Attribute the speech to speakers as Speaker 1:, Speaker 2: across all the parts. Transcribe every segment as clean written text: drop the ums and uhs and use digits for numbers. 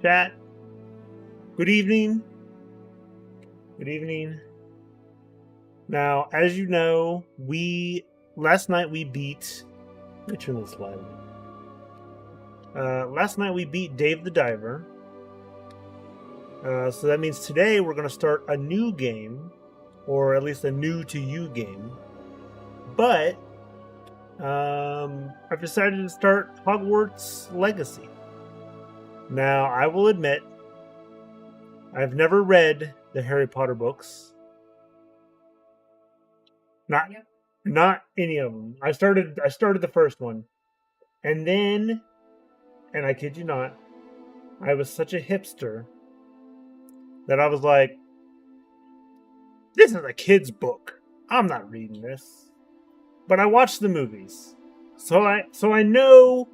Speaker 1: chat. Good evening. Good evening. Now, as you know, last night we beat. Let me turn this live. Last night we beat Dave the Diver. So that means today we're going to start a new game, or at least a new to you game. But I've decided to start Hogwarts Legacy. Now, I will admit, I've never read the Harry Potter books. Not any of them. I started the first one, and then, and I kid you not, I was such a hipster that I was like, "This is a kid's book. I'm not reading this." But I watched the movies, so I know,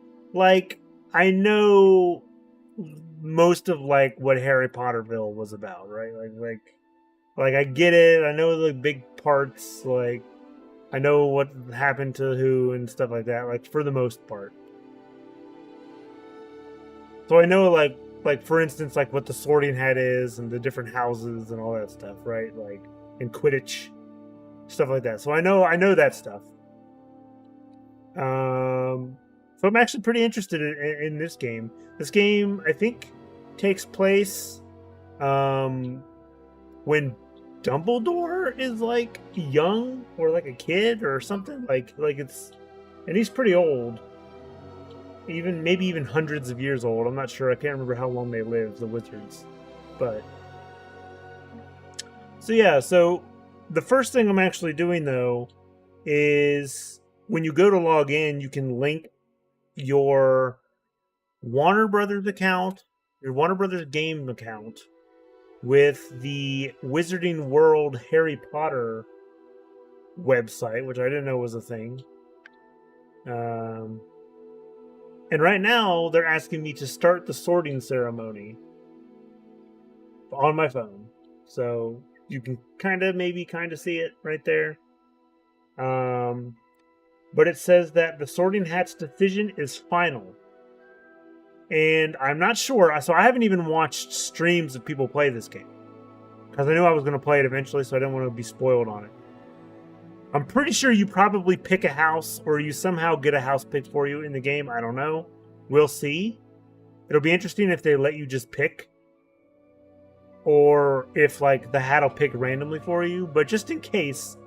Speaker 1: I know most of what Harry Potterville was about, right? Like I get it. I know the big parts. I know what happened to who and stuff like that. Like for the most part. So I know like for instance what the Sorting Hat is and the different houses and all that stuff, right? Like in Quidditch, stuff like that. So I know that stuff. So I'm actually pretty interested in this game. This game, I think, takes place when Dumbledore is young or like a kid or something. Like it's, and he's pretty old. Maybe even hundreds of years old. I'm not sure. I can't remember how long they live, the wizards. But so the first thing I'm actually doing though is when you go to log in, you can link your Warner Brothers account, your Warner Brothers game account, with the Wizarding World Harry Potter website, which I didn't know was a thing. And right now, they're asking me to start the sorting ceremony on my phone. So you can kind of see it right there. But it says that the Sorting Hat's decision is final. And I'm not sure. So I haven't even watched streams of people play this game, because I knew I was going to play it eventually, so I didn't want to be spoiled on it. I'm pretty sure you probably pick a house, or you somehow get a house picked for you in the game. I don't know. We'll see. It'll be interesting if they let you just pick, or if the hat will pick randomly for you. But just in case,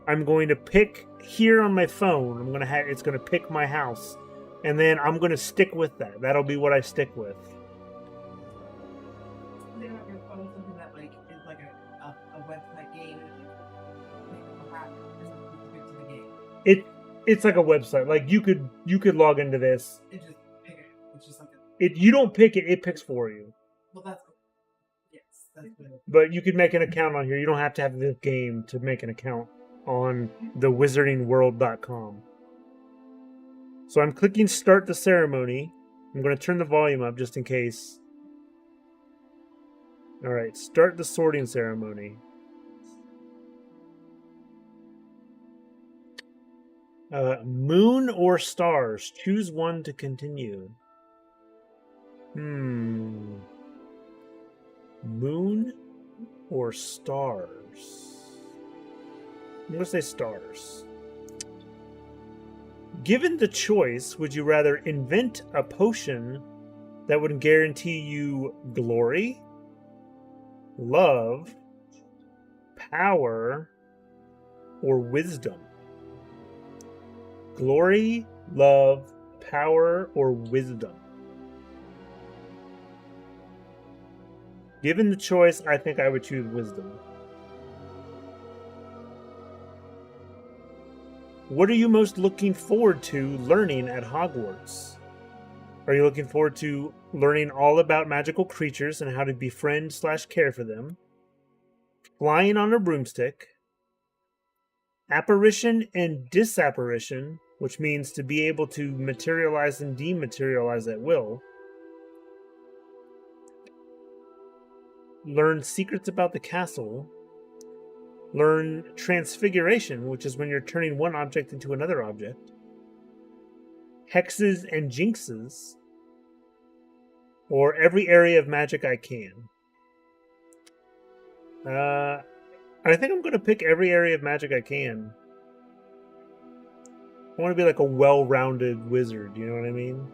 Speaker 1: I'm going to pick here on my phone. It's going to pick my house, and then I'm going to stick with that. That'll be what I stick with.
Speaker 2: They have your phone something that is like a website game.
Speaker 1: It's like a website. Like you could log into this.
Speaker 2: It just pick it. It's just something.
Speaker 1: You don't pick it. It picks for you.
Speaker 2: Well, that's good.
Speaker 1: But you could make an account on here. You don't have to have this game to make an account on the wizardingworld.com. So I'm clicking start the ceremony. I'm going to turn the volume up just in case. All right, start the sorting ceremony. Moon or stars? Choose one to continue. Moon or stars? I'm going to say stars. Given the choice, would you rather invent a potion that would guarantee you glory, love, power, or wisdom? Glory, love, power, or wisdom? Given the choice, I think I would choose wisdom. What are you most looking forward to learning at Hogwarts? Are you looking forward to learning all about magical creatures and how to befriend/care for them? Flying on a broomstick? Apparition and disapparition, which means to be able to materialize and dematerialize at will? Learn secrets about the castle? Learn transfiguration, which is when you're turning one object into another object? Hexes and jinxes? or every area of magic I can. I think I'm going to pick every area of magic I can. I want to be like a well-rounded wizard, you know what I mean?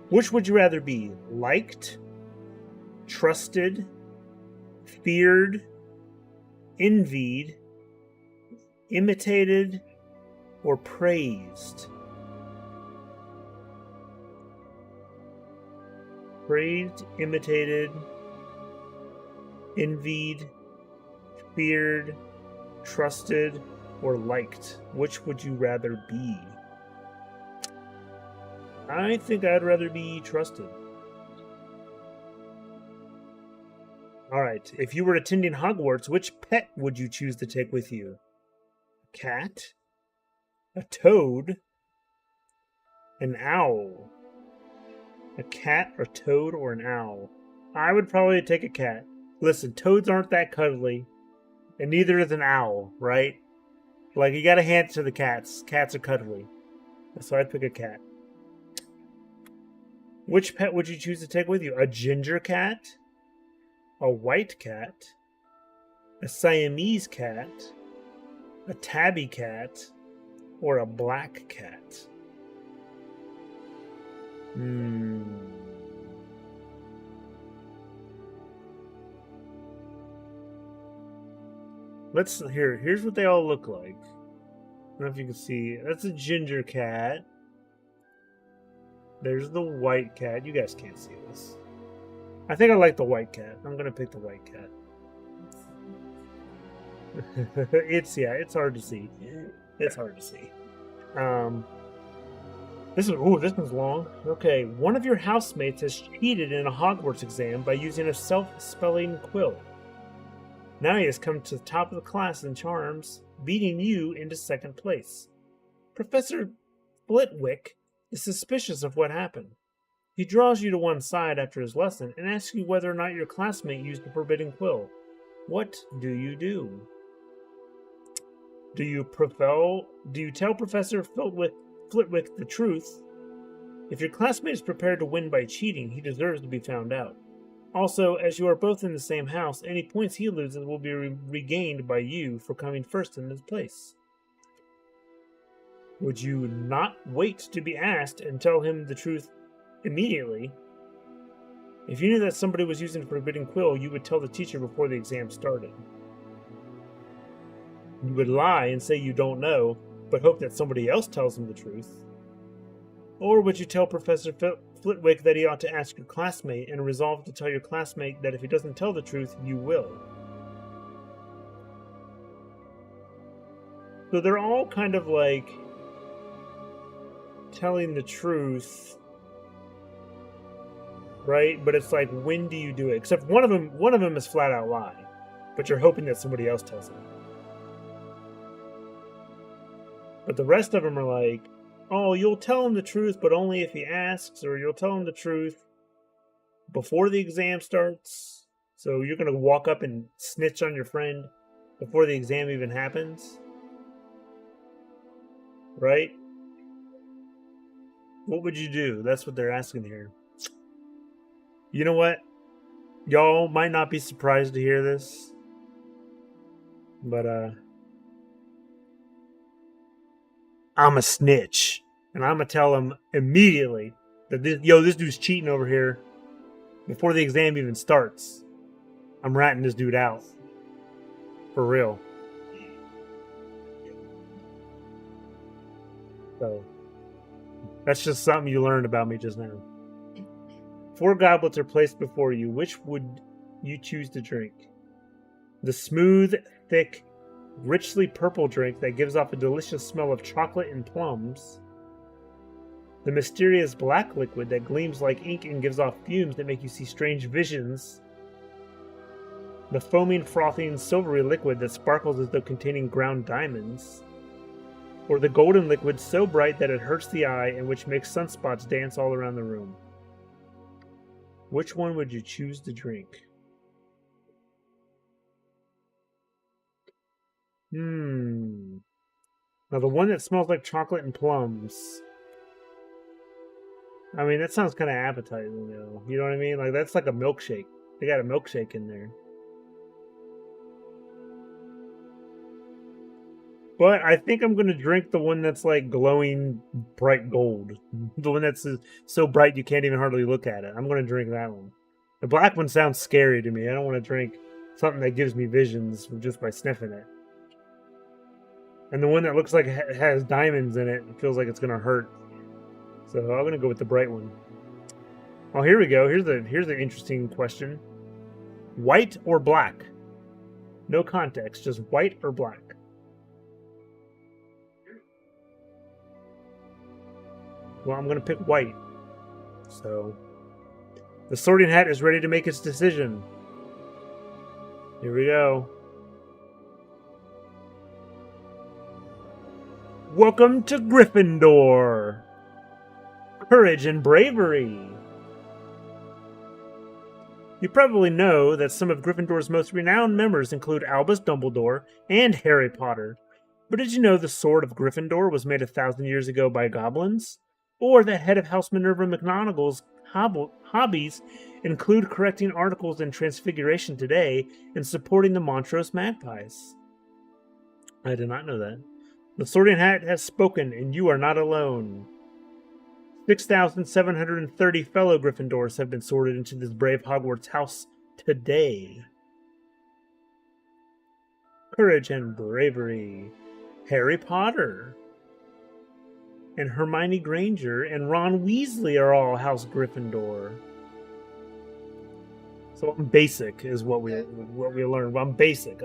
Speaker 1: Which would you rather be? Liked, trusted, feared, envied, imitated, or praised? Praised, imitated, envied, feared, trusted, or liked? Which would you rather be? I think I'd rather be trusted. Alright, if you were attending Hogwarts, which pet would you choose to take with you? A cat? A toad? An owl? A cat, a toad, or an owl? I would probably take a cat. Listen, toads aren't that cuddly, and neither is an owl, right? Like, you gotta hand it to the cats. Cats are cuddly. So I'd pick a cat. Which pet would you choose to take with you? A ginger cat? A white cat? A Siamese cat? A tabby cat? Or a black cat? Here's what they all look like. I don't know if you can see. That's a ginger cat. There's the white cat. You guys can't see this. I think I like the white cat. I'm gonna pick the white cat. It's hard to see. It's hard to see. This one's long. Okay, one of your housemates has cheated in a Hogwarts exam by using a self-spelling quill. Now he has come to the top of the class in charms, beating you into second place. Professor Flitwick is suspicious of what happened. He draws you to one side after his lesson and asks you whether or not your classmate used the forbidden quill. What do you do? Do you tell Professor Flitwick the truth? If your classmate is prepared to win by cheating, he deserves to be found out. Also, as you are both in the same house, any points he loses will be regained by you for coming first in his place. Would you not wait to be asked and tell him the truth immediately? If you knew that somebody was using the forbidden quill, you would tell the teacher before the exam started. You would lie and say you don't know, but hope that somebody else tells him the truth. Or would you tell Professor Flitwick that he ought to ask your classmate and resolve to tell your classmate that if he doesn't tell the truth, you will? So they're all kind of like telling the truth, right? But it's like, when do you do it? Except one of them is flat out lie, but you're hoping that somebody else tells him. But the rest of them are like, oh, you'll tell him the truth, but only if he asks, or you'll tell him the truth before the exam starts. So you're going to walk up and snitch on your friend before the exam even happens. Right? What would you do? That's what they're asking here. You know what? Y'all might not be surprised to hear this. But, I'm a snitch. And I'm going to tell him immediately that this dude's cheating over here before the exam even starts. I'm ratting this dude out. For real. So, that's just something you learned about me just now. 4 goblets are placed before you. Which would you choose to drink? The smooth, thick, richly purple drink that gives off a delicious smell of chocolate and plums. The mysterious black liquid that gleams like ink and gives off fumes that make you see strange visions. The foaming, frothing, silvery liquid that sparkles as though containing ground diamonds. Or the golden liquid so bright that it hurts the eye and which makes sunspots dance all around the room. Which one would you choose to drink? Now the one that smells like chocolate and plums. I mean, that sounds kind of appetizing, though. You know what I mean? Like, that's like a milkshake. They got a milkshake in there. But I think I'm going to drink the one that's like glowing bright gold. The one that's so bright you can't even hardly look at it. I'm going to drink that one. The black one sounds scary to me. I don't want to drink something that gives me visions just by sniffing it. And the one that looks like it has diamonds in it, it feels like it's going to hurt. So I'm going to go with the bright one. Well, here we go. Here's the interesting question. White or black? No context, just white or black. Well, I'm going to pick white. So the sorting hat is ready to make its decision. Here we go. Welcome to Gryffindor. Courage and bravery. You probably know that some of Gryffindor's most renowned members include Albus Dumbledore and Harry Potter. But did you know the Sword of Gryffindor was made 1,000 years ago by goblins? Or that head of House Minerva McGonagall's hobbies include correcting articles in Transfiguration today and supporting the Montrose Magpies? I did not know that. The Sorting Hat has spoken, and you are not alone. 6,730 fellow Gryffindors have been sorted into this brave Hogwarts house today. Courage and bravery. Harry Potter and Hermione Granger and Ron Weasley are all House Gryffindor. So I'm basic, is what we learned. I'm basic.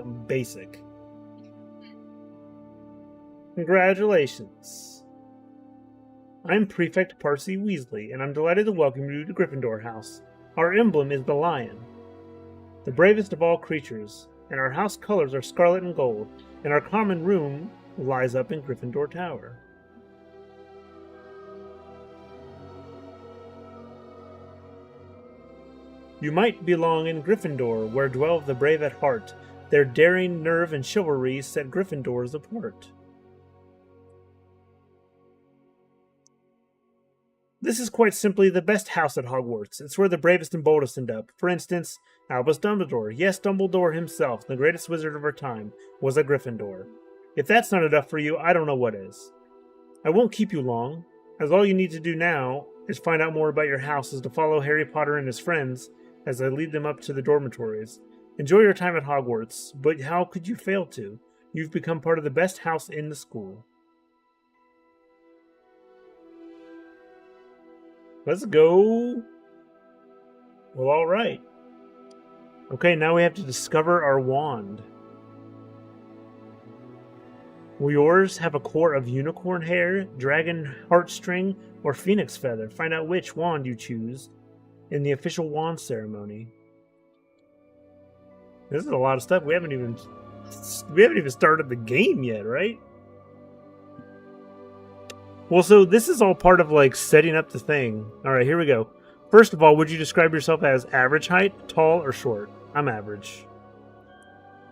Speaker 1: Congratulations. I'm Prefect Percy Weasley, and I'm delighted to welcome you to Gryffindor House. Our emblem is the lion, the bravest of all creatures, and our house colors are scarlet and gold, and our common room lies up in Gryffindor Tower. You might belong in Gryffindor, where dwell the brave at heart. Their daring, nerve, and chivalry set Gryffindors apart. This is quite simply the best house at Hogwarts. It's where the bravest and boldest end up. For instance, Albus Dumbledore, yes, Dumbledore himself, the greatest wizard of our time, was a Gryffindor. If that's not enough for you, I don't know what is. I won't keep you long, as all you need to do now is find out more about your house is to follow Harry Potter and his friends as I lead them up to the dormitories. Enjoy your time at Hogwarts, but how could you fail to? You've become part of the best house in the school. Let's go. Well, all right. Okay, now we have to discover our wand. Will yours have a core of unicorn hair, dragon heartstring, or phoenix feather? Find out which wand you choose in the official wand ceremony. This is a lot of stuff. We haven't even started the game yet, right? Well, so this is all part of like setting up the thing. All right, here we go. First of all, would you describe yourself as average height, tall, or short? I'm average.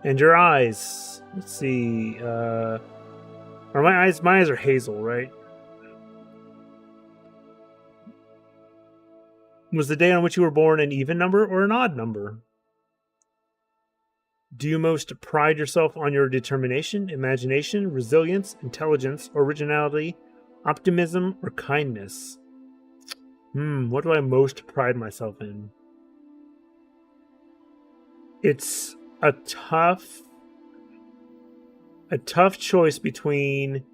Speaker 1: And your eyes. Let's see. Are my eyes? My eyes are hazel, right? Was the day on which you were born an even number or an odd number? Do you most pride yourself on your determination, imagination, resilience, intelligence, originality, optimism, or kindness? What do I most pride myself in? It's a tough choice between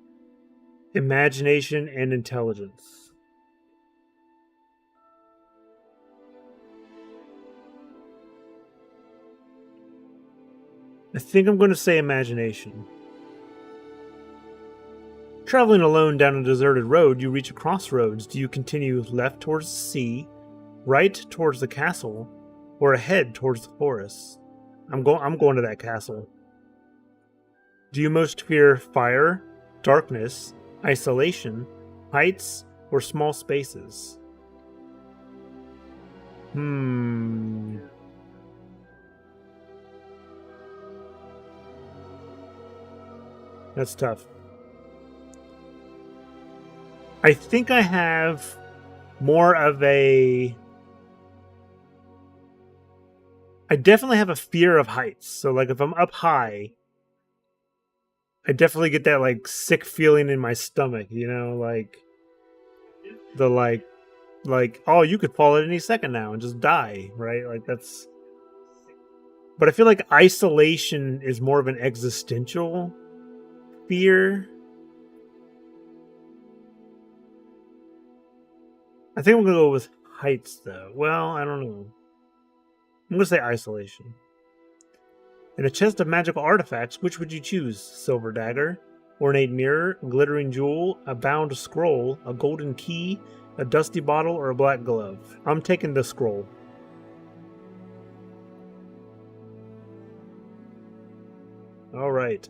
Speaker 1: imagination and intelligence. I think I'm going to say imagination. Traveling alone down a deserted road, you reach a crossroads. Do you continue left towards the sea, right towards the castle, or ahead towards the forest? I'm going to that castle. Do you most fear fire, darkness, isolation, heights, or small spaces? That's tough. I think I have more of a... I definitely have a fear of heights. So, like, if I'm up high, I definitely get that, like, sick feeling in my stomach, you know? Like, the, like, oh, you could fall at any second now and just die, right? Like, that's... But I feel like isolation is more of an existential fear. I think I'm going to go with heights, though. Well, I don't know. I'm going to say isolation. In a chest of magical artifacts, which would you choose? Silver dagger, ornate mirror, glittering jewel, a bound scroll, a golden key, a dusty bottle, or a black glove? I'm taking the scroll. All right.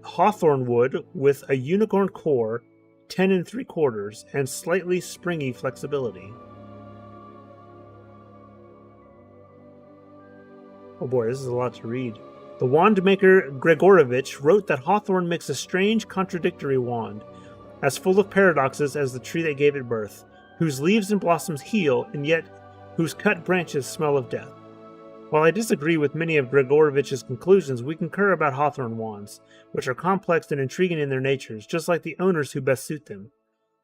Speaker 1: Hawthorn wood with a unicorn core, 10 3/4, and slightly springy flexibility. Oh boy, this is a lot to read. The wand maker Gregorovich wrote that Hawthorn makes a strange, contradictory wand, as full of paradoxes as the tree that gave it birth, whose leaves and blossoms heal, and yet whose cut branches smell of death. While I disagree with many of Gregorovich's conclusions, we concur about Hawthorn wands, which are complex and intriguing in their natures, just like the owners who best suit them.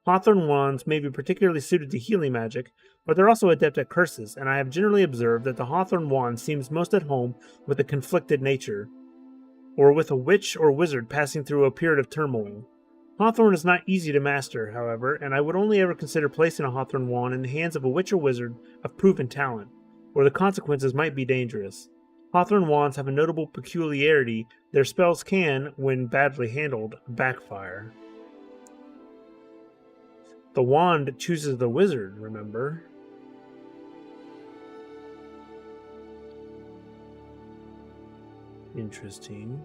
Speaker 1: Hawthorn wands may be particularly suited to healing magic, but they're also adept at curses, and I have generally observed that the Hawthorn wand seems most at home with a conflicted nature, or with a witch or wizard passing through a period of turmoil. Hawthorn is not easy to master, however, and I would only ever consider placing a Hawthorn wand in the hands of a witch or wizard of proven talent, where the consequences might be dangerous. Hawthorn wands have a notable peculiarity: their spells can, when badly handled, backfire. The wand chooses the wizard, remember? Interesting.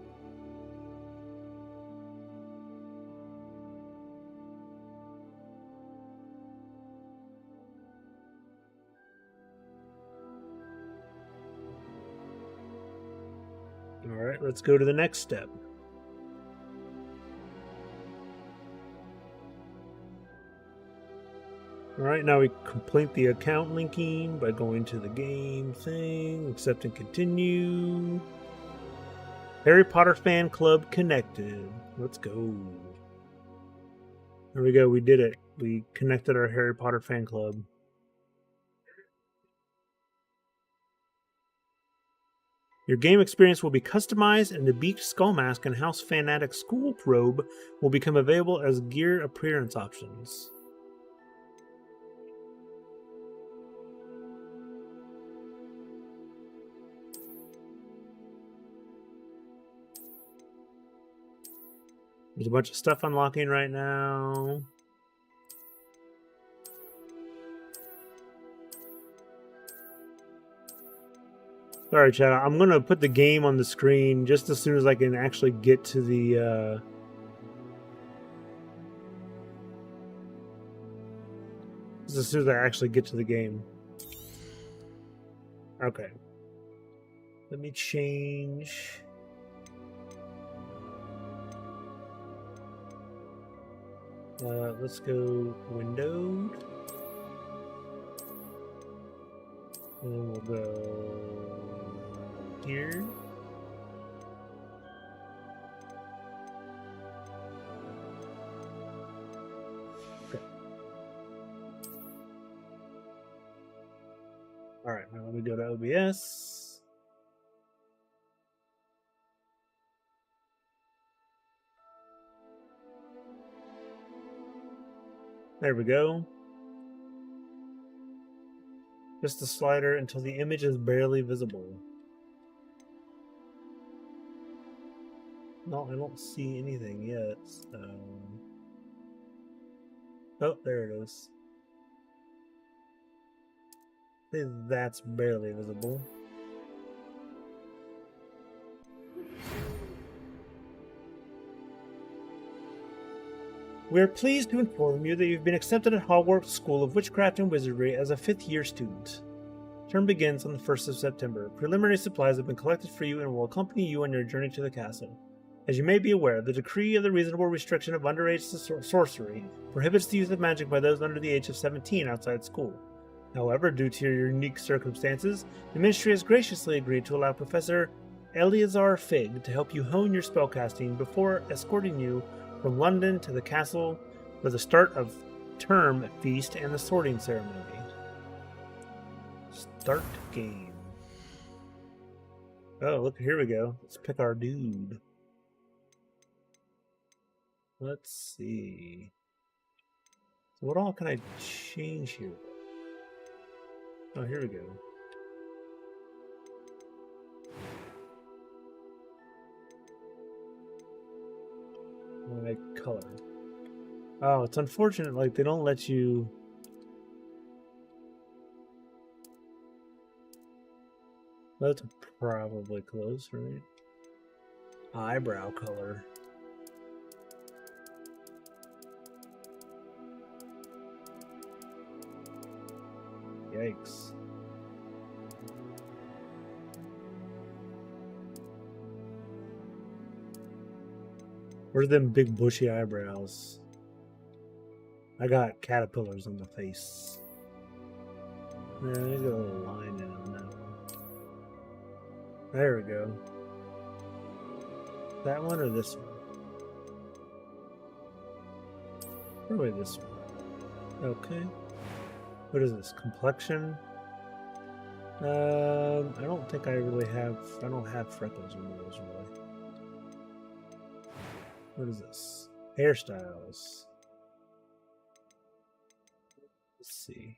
Speaker 1: All right, let's go to the next step. Alright, now we complete the account linking by going to the game thing, accept and continue. Harry Potter fan club connected. Let's go. There we go, we did it. We connected our Harry Potter fan club. Your game experience will be customized, and the Beaked Skull Mask and House Fanatic School Robe will become available as gear appearance options. There's a bunch of stuff unlocking right now. Sorry, chat. I'm going to put the game on the screen just as soon as I can actually get to the... Just as soon as I actually get to the game. Okay. Let me change... let's go windowed. And we'll go here. Okay. Alright, now let me go to OBS. There we go. Just the slider until the image is barely visible. No, I don't see anything yet, so... Oh, there it is. That's barely visible. We are pleased to inform you that you've been accepted at Hogwart School of Witchcraft and Wizardry as a 5th year student. Term begins on the 1st of September. Preliminary supplies have been collected for you and will accompany you on your journey to the castle. As you may be aware, the decree of the reasonable restriction of underage sorcery prohibits the use of magic by those under the age of 17 outside school. However, due to your unique circumstances, the Ministry has graciously agreed to allow Professor Eleazar Fig to help you hone your spellcasting before escorting you from London to the castle for the start of term feast and the sorting ceremony. Start game. Oh, look, here we go. Let's pick our dude. Let's see. So what all can I change here? Oh, here we go. My color. Oh, it's unfortunate, like, they don't let you... That's probably close, right? Eyebrow color. Yikes. Where's them big bushy eyebrows? I got caterpillars on the face. Yeah, there's a little line in on that one. There we go. That one or this one? Probably this one. Okay. What is this? Complexion? I don't think I really have... I don't have freckles on those, really. What is this? Hairstyles. Let's see.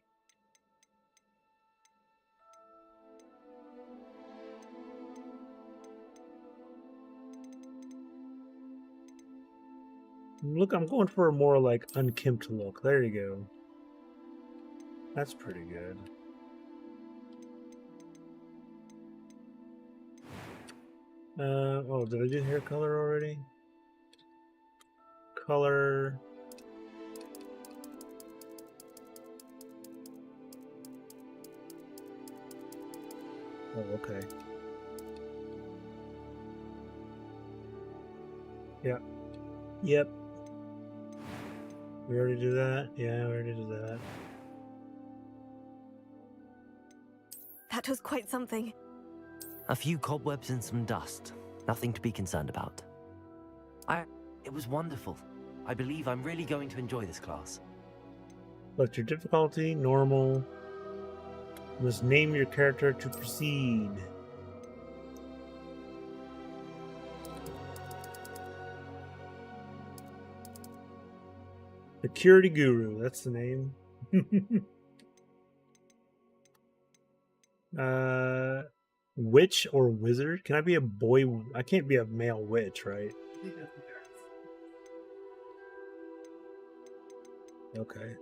Speaker 1: Look, I'm going for a more like unkempt look. There you go. That's pretty good. Oh, did I do hair color already? Color. Oh, okay. Yep. Yep. We already do that? Yeah, we already did that.
Speaker 3: That was quite something.
Speaker 4: A few cobwebs and some dust. Nothing to be concerned about. It was wonderful. I believe I'm really going to enjoy this class.
Speaker 1: Select your difficulty, normal. You must name your character to proceed. Security Guru, that's the name. Witch or wizard? Can I be a boy? I can't be a male witch, right?
Speaker 2: I think that's the parents.
Speaker 1: Okay.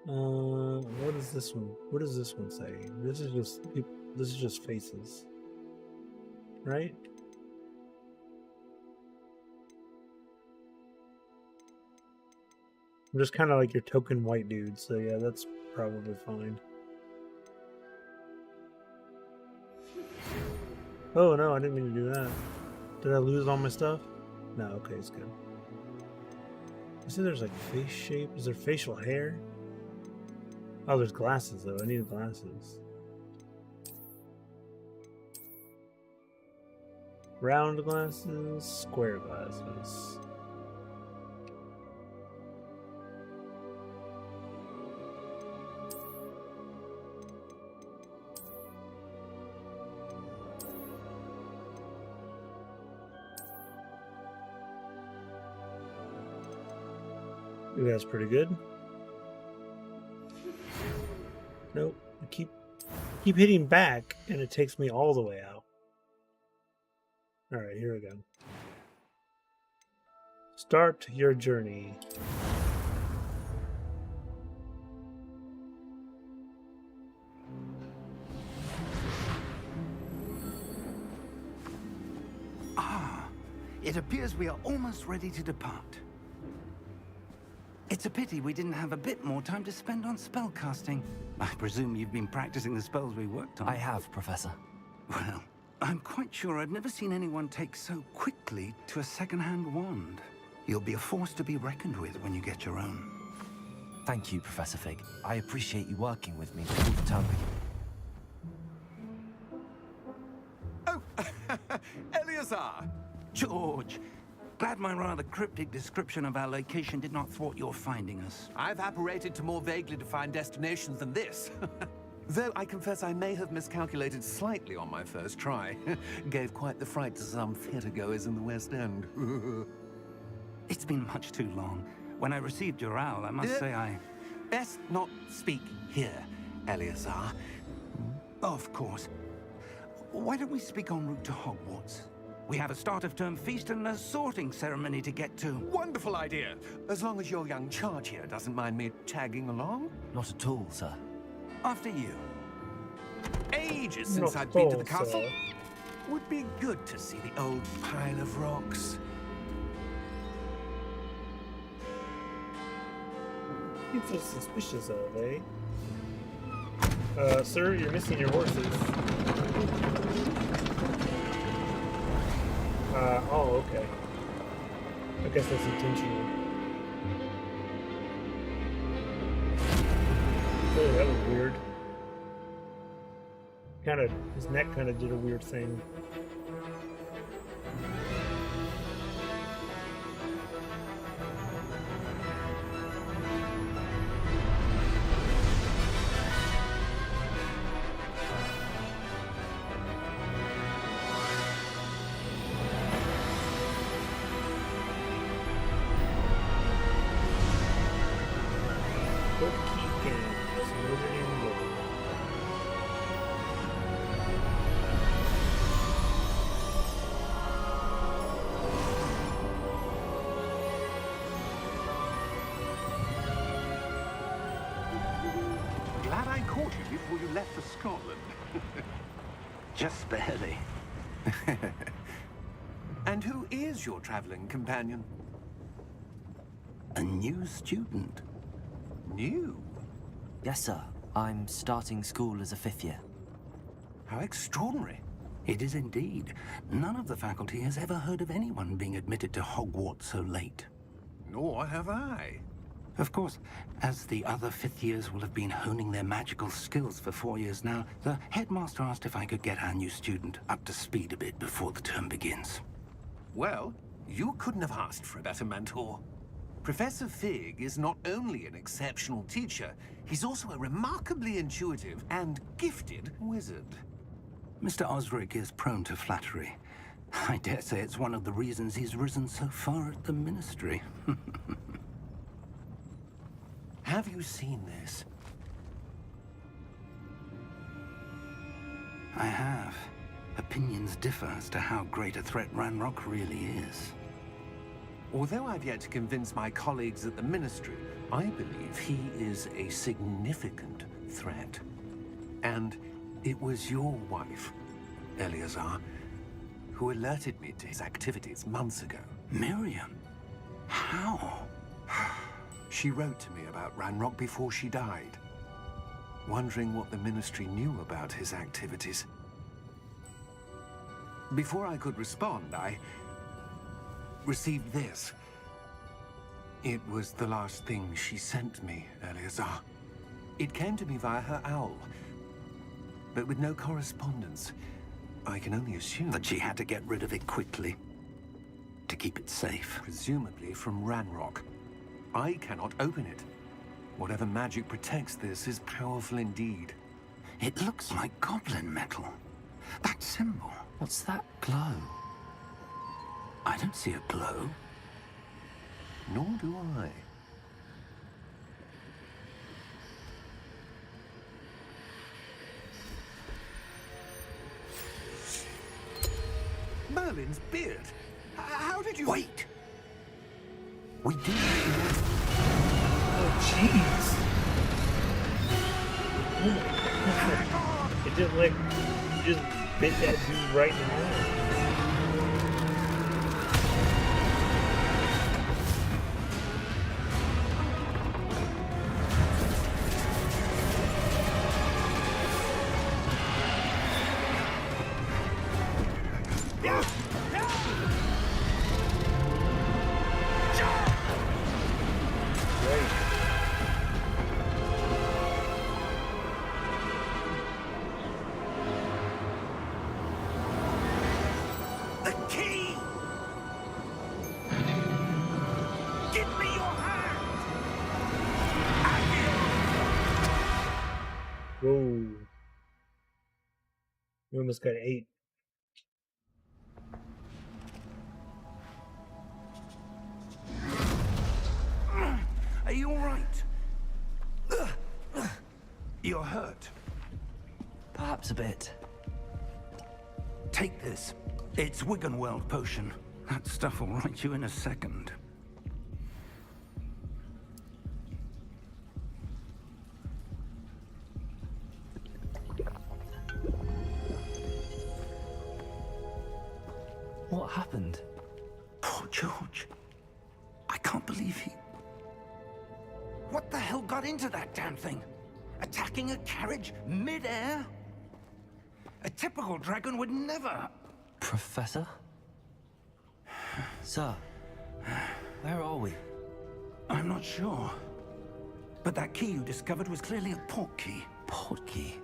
Speaker 1: What is this one? What does this one say? This is just faces, right? I'm just kind of like your token white dude, so yeah, that's probably fine. Oh no, I didn't mean to do that. Did I lose all my stuff? No, okay, it's good. You said there's like face shape. Is there facial hair? Oh, there's glasses though. I need glasses. Round glasses, square glasses. Ooh, that's pretty good. Nope. I keep hitting back and it takes me all the way out. Alright, here we go. Start your journey.
Speaker 5: Ah, it appears we are almost ready to depart. It's a pity we didn't have a bit more time to spend on spellcasting. I presume you've been practicing the spells we worked on.
Speaker 4: I have, Professor.
Speaker 5: Well, I'm quite sure I've never seen anyone take so quickly to a second-hand wand. You'll be a force to be reckoned with when you get your own.
Speaker 4: Thank you, Professor Fig. I appreciate you working with me before the term begins.
Speaker 5: Oh, Eleazar! George, glad my rather cryptic description of our location did not thwart your finding us.
Speaker 6: I've apparated to more vaguely defined destinations than this. Though I confess I may have miscalculated slightly on my first try. Gave quite the fright to some theatre-goers in the West End.
Speaker 5: It's been much too long. When I received your owl, I must say I...
Speaker 6: Best not speak here, Eleazar.
Speaker 5: Of course. Why don't we speak en route to Hogwarts? We have a start-of-term feast and a sorting ceremony to get to.
Speaker 6: Wonderful idea! As long as your young charge here doesn't mind me tagging along.
Speaker 4: Not at all, sir.
Speaker 5: After you.
Speaker 6: Ages since
Speaker 1: Not
Speaker 6: I've been to
Speaker 1: all,
Speaker 6: the castle.
Speaker 1: sir.
Speaker 6: Would be good to see the old pile of rocks.
Speaker 1: You feel suspicious of, eh? Sir, you're missing your horses. Oh, okay. I guess that's intentional. Oh, that was weird. His neck kinda did a weird thing.
Speaker 6: Glad I caught you before you left for Scotland.
Speaker 5: Just barely.
Speaker 6: And who is your traveling companion?
Speaker 5: A new student.
Speaker 6: New?
Speaker 4: Yes, sir. I'm starting school as a 5th year.
Speaker 6: How extraordinary.
Speaker 5: It is indeed. None of the faculty has ever heard of anyone being admitted to Hogwarts so late.
Speaker 6: Nor have I.
Speaker 5: Of course, as the other 5th years will have been honing their magical skills for 4 years now, the headmaster asked if I could get our new student up to speed a bit before the term begins.
Speaker 6: Well, you couldn't have asked for a better mentor. Professor Fig is not only an exceptional teacher, he's also a remarkably intuitive and gifted wizard.
Speaker 5: Mr. Osric is prone to flattery. I dare say it's one of the reasons he's risen so far at the Ministry.
Speaker 6: Have you seen this?
Speaker 5: I have. Opinions differ as to how great a threat Ranrock really is.
Speaker 6: Although I've yet to convince my colleagues at the Ministry, I believe he is a significant threat. And it was your wife, Eleazar, who alerted me to his activities months ago.
Speaker 5: Miriam? How?
Speaker 6: She wrote to me about Ranrock before she died, wondering what the Ministry knew about his activities. Before I could respond, I received this. It was the last thing she sent me, Eleazar. It came to me via her owl, but with no correspondence. I can only assume
Speaker 5: That she had to get rid of it quickly. To keep it safe.
Speaker 6: presumably from Ranrock. I cannot open it. Whatever magic protects this is powerful indeed.
Speaker 5: It looks like goblin metal. That symbol.
Speaker 4: What's that glow?
Speaker 5: I don't see a glow.
Speaker 6: Nor do I. Merlin's beard. How did you...
Speaker 5: Wait! We do.
Speaker 1: Oh, jeez. Oh my God. It just like, you just bit that dude right in the eye.
Speaker 5: key! Give me your hand!
Speaker 1: Whoa. We almost got 8.
Speaker 5: Are you all right? You're hurt.
Speaker 4: Perhaps a bit.
Speaker 5: Take this. It's Wiggenweld potion. That stuff will right you in a second.
Speaker 4: What happened?
Speaker 5: Poor George. I can't believe he... What the hell got into that damn thing? Attacking a carriage mid-air? A typical dragon would never...
Speaker 4: Professor? Sir, where are we?
Speaker 5: I'm not sure. But that key you discovered was clearly a port key.
Speaker 4: Port key?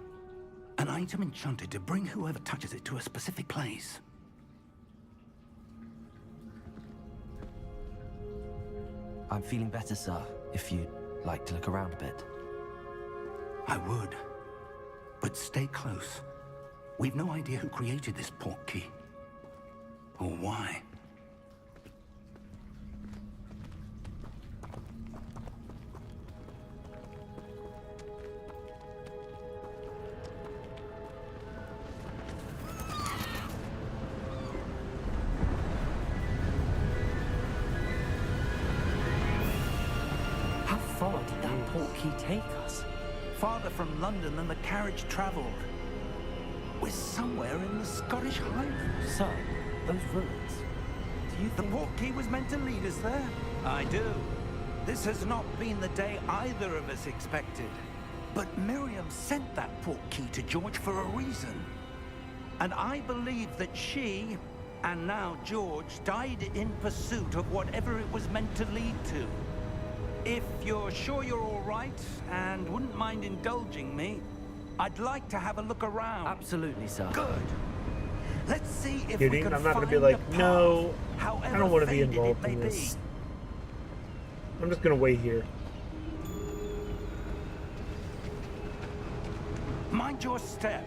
Speaker 5: An item enchanted to bring whoever touches it to a specific place.
Speaker 4: I'm feeling better, sir, if you'd like to look around a bit.
Speaker 5: I would. But stay close. We've no idea who created this port key. Or why.
Speaker 4: How far did that port key take us?
Speaker 5: Farther from London than the carriage traveled. We're somewhere in the Scottish Highlands.
Speaker 4: Sir, those ruins. Do you
Speaker 5: The
Speaker 4: think...
Speaker 5: port key was meant to lead us there? I do. This has not been the day either of us expected. But Miriam sent that port key to George for a reason. And I believe that she, and now George, died in pursuit of whatever it was meant to lead to. If you're sure you're all right, and wouldn't mind indulging me, I'd like to have a look around.
Speaker 4: Absolutely, sir.
Speaker 5: Good. Let's see if we
Speaker 1: Kidding?
Speaker 5: can
Speaker 1: I'm not
Speaker 5: find
Speaker 1: gonna be like,
Speaker 5: a path,
Speaker 1: no, I
Speaker 5: however
Speaker 1: don't want to be
Speaker 5: faded it
Speaker 1: involved
Speaker 5: may
Speaker 1: in
Speaker 5: be.
Speaker 1: this. I'm just gonna wait here.
Speaker 5: Mind your step.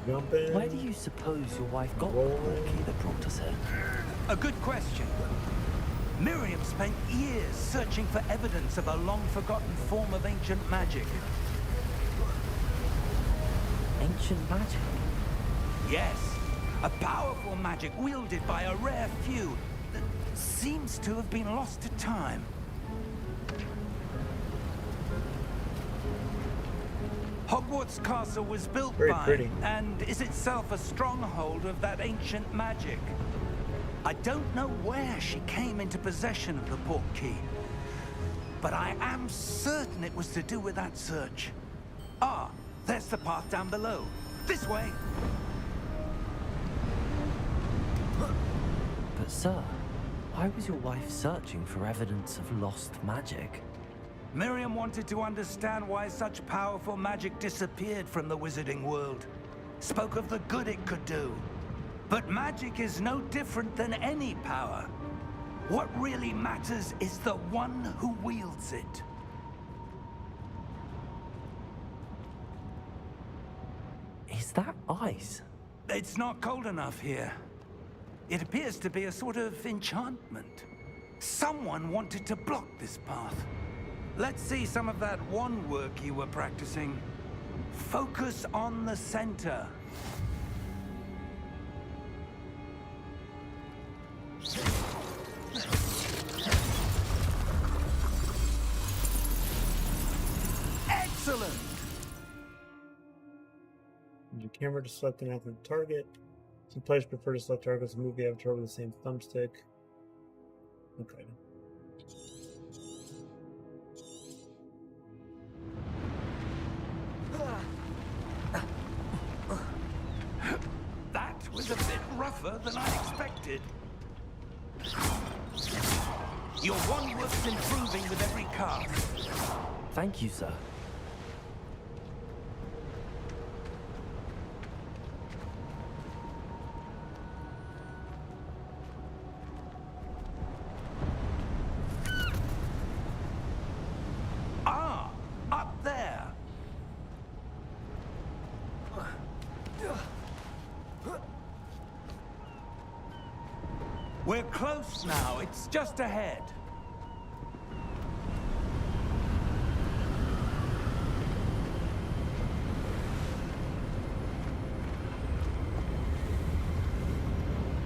Speaker 1: Jumping.
Speaker 4: Where do you suppose your wife got the port key that brought us here?
Speaker 5: A good question. Miriam spent years searching for evidence of a long-forgotten form of ancient magic.
Speaker 4: Ancient magic?
Speaker 5: Yes, a powerful magic wielded by a rare few that seems to have been lost to time. Hogwart's castle was built
Speaker 1: Very
Speaker 5: by,
Speaker 1: pretty.
Speaker 5: and is itself a stronghold of that ancient magic. I don't know where she came into possession of the port key, but I am certain it was to do with that search. Ah, there's the path down below. This way.
Speaker 4: But sir, why was your wife searching for evidence of lost magic?
Speaker 5: Miriam wanted to understand why such powerful magic disappeared from the wizarding world. Spoke of the good it could do. But magic is no different than any power. What really matters is the one who wields it.
Speaker 4: Is that ice?
Speaker 5: It's not cold enough here. It appears to be a sort of enchantment. Someone wanted to block this path. Let's see some of that wand work you were practicing. Focus on the center. Excellent!
Speaker 1: Use your camera to select an active target. Some players prefer to select targets and move the avatar with the same thumbstick. Okay.
Speaker 5: That was a bit rougher than I expected. Your wand work's improving with every cast.
Speaker 4: Thank you, sir.
Speaker 5: We're close now. It's just ahead.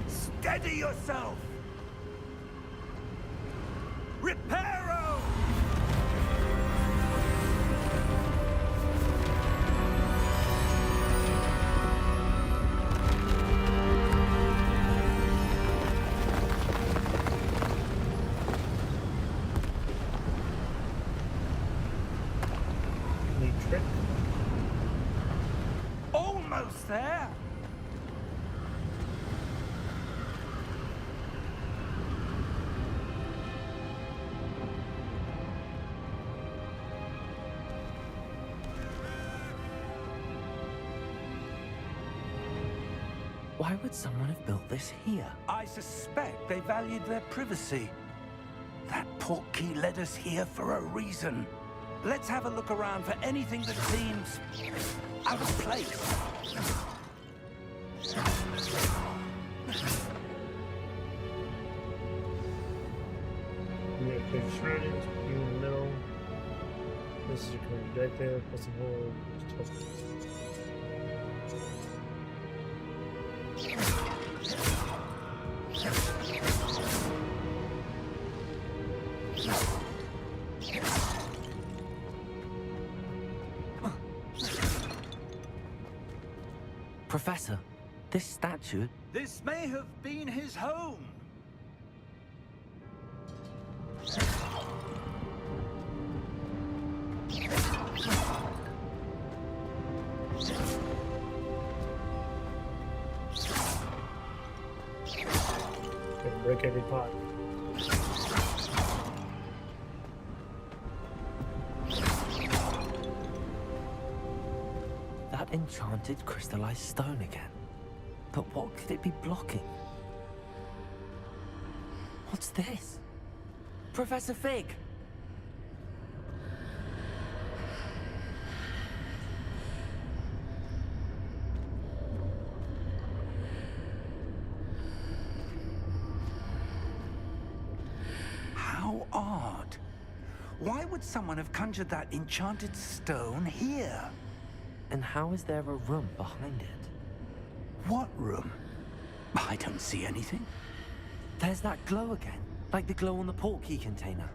Speaker 5: Steady yourself! Reparo!
Speaker 1: Neat trick.
Speaker 5: Almost there!
Speaker 4: Why would someone have built this here?
Speaker 5: I suspect they valued their privacy. That portkey led us here for a reason. Let's have a look around for anything that seems out of place.
Speaker 1: You get big surroundings, you in the middle. This is your current objective, plus some more.
Speaker 4: Professor, this statue...
Speaker 5: This may have been his home.
Speaker 1: Gonna break every pot.
Speaker 4: That enchanted crystallized stone again. But what could it be blocking? What's this? Professor Fig!
Speaker 5: How odd. Why would someone have conjured that enchanted stone here?
Speaker 4: And how is there a room behind it?
Speaker 5: What room? I don't see anything.
Speaker 4: There's that glow again, like the glow on the portkey container.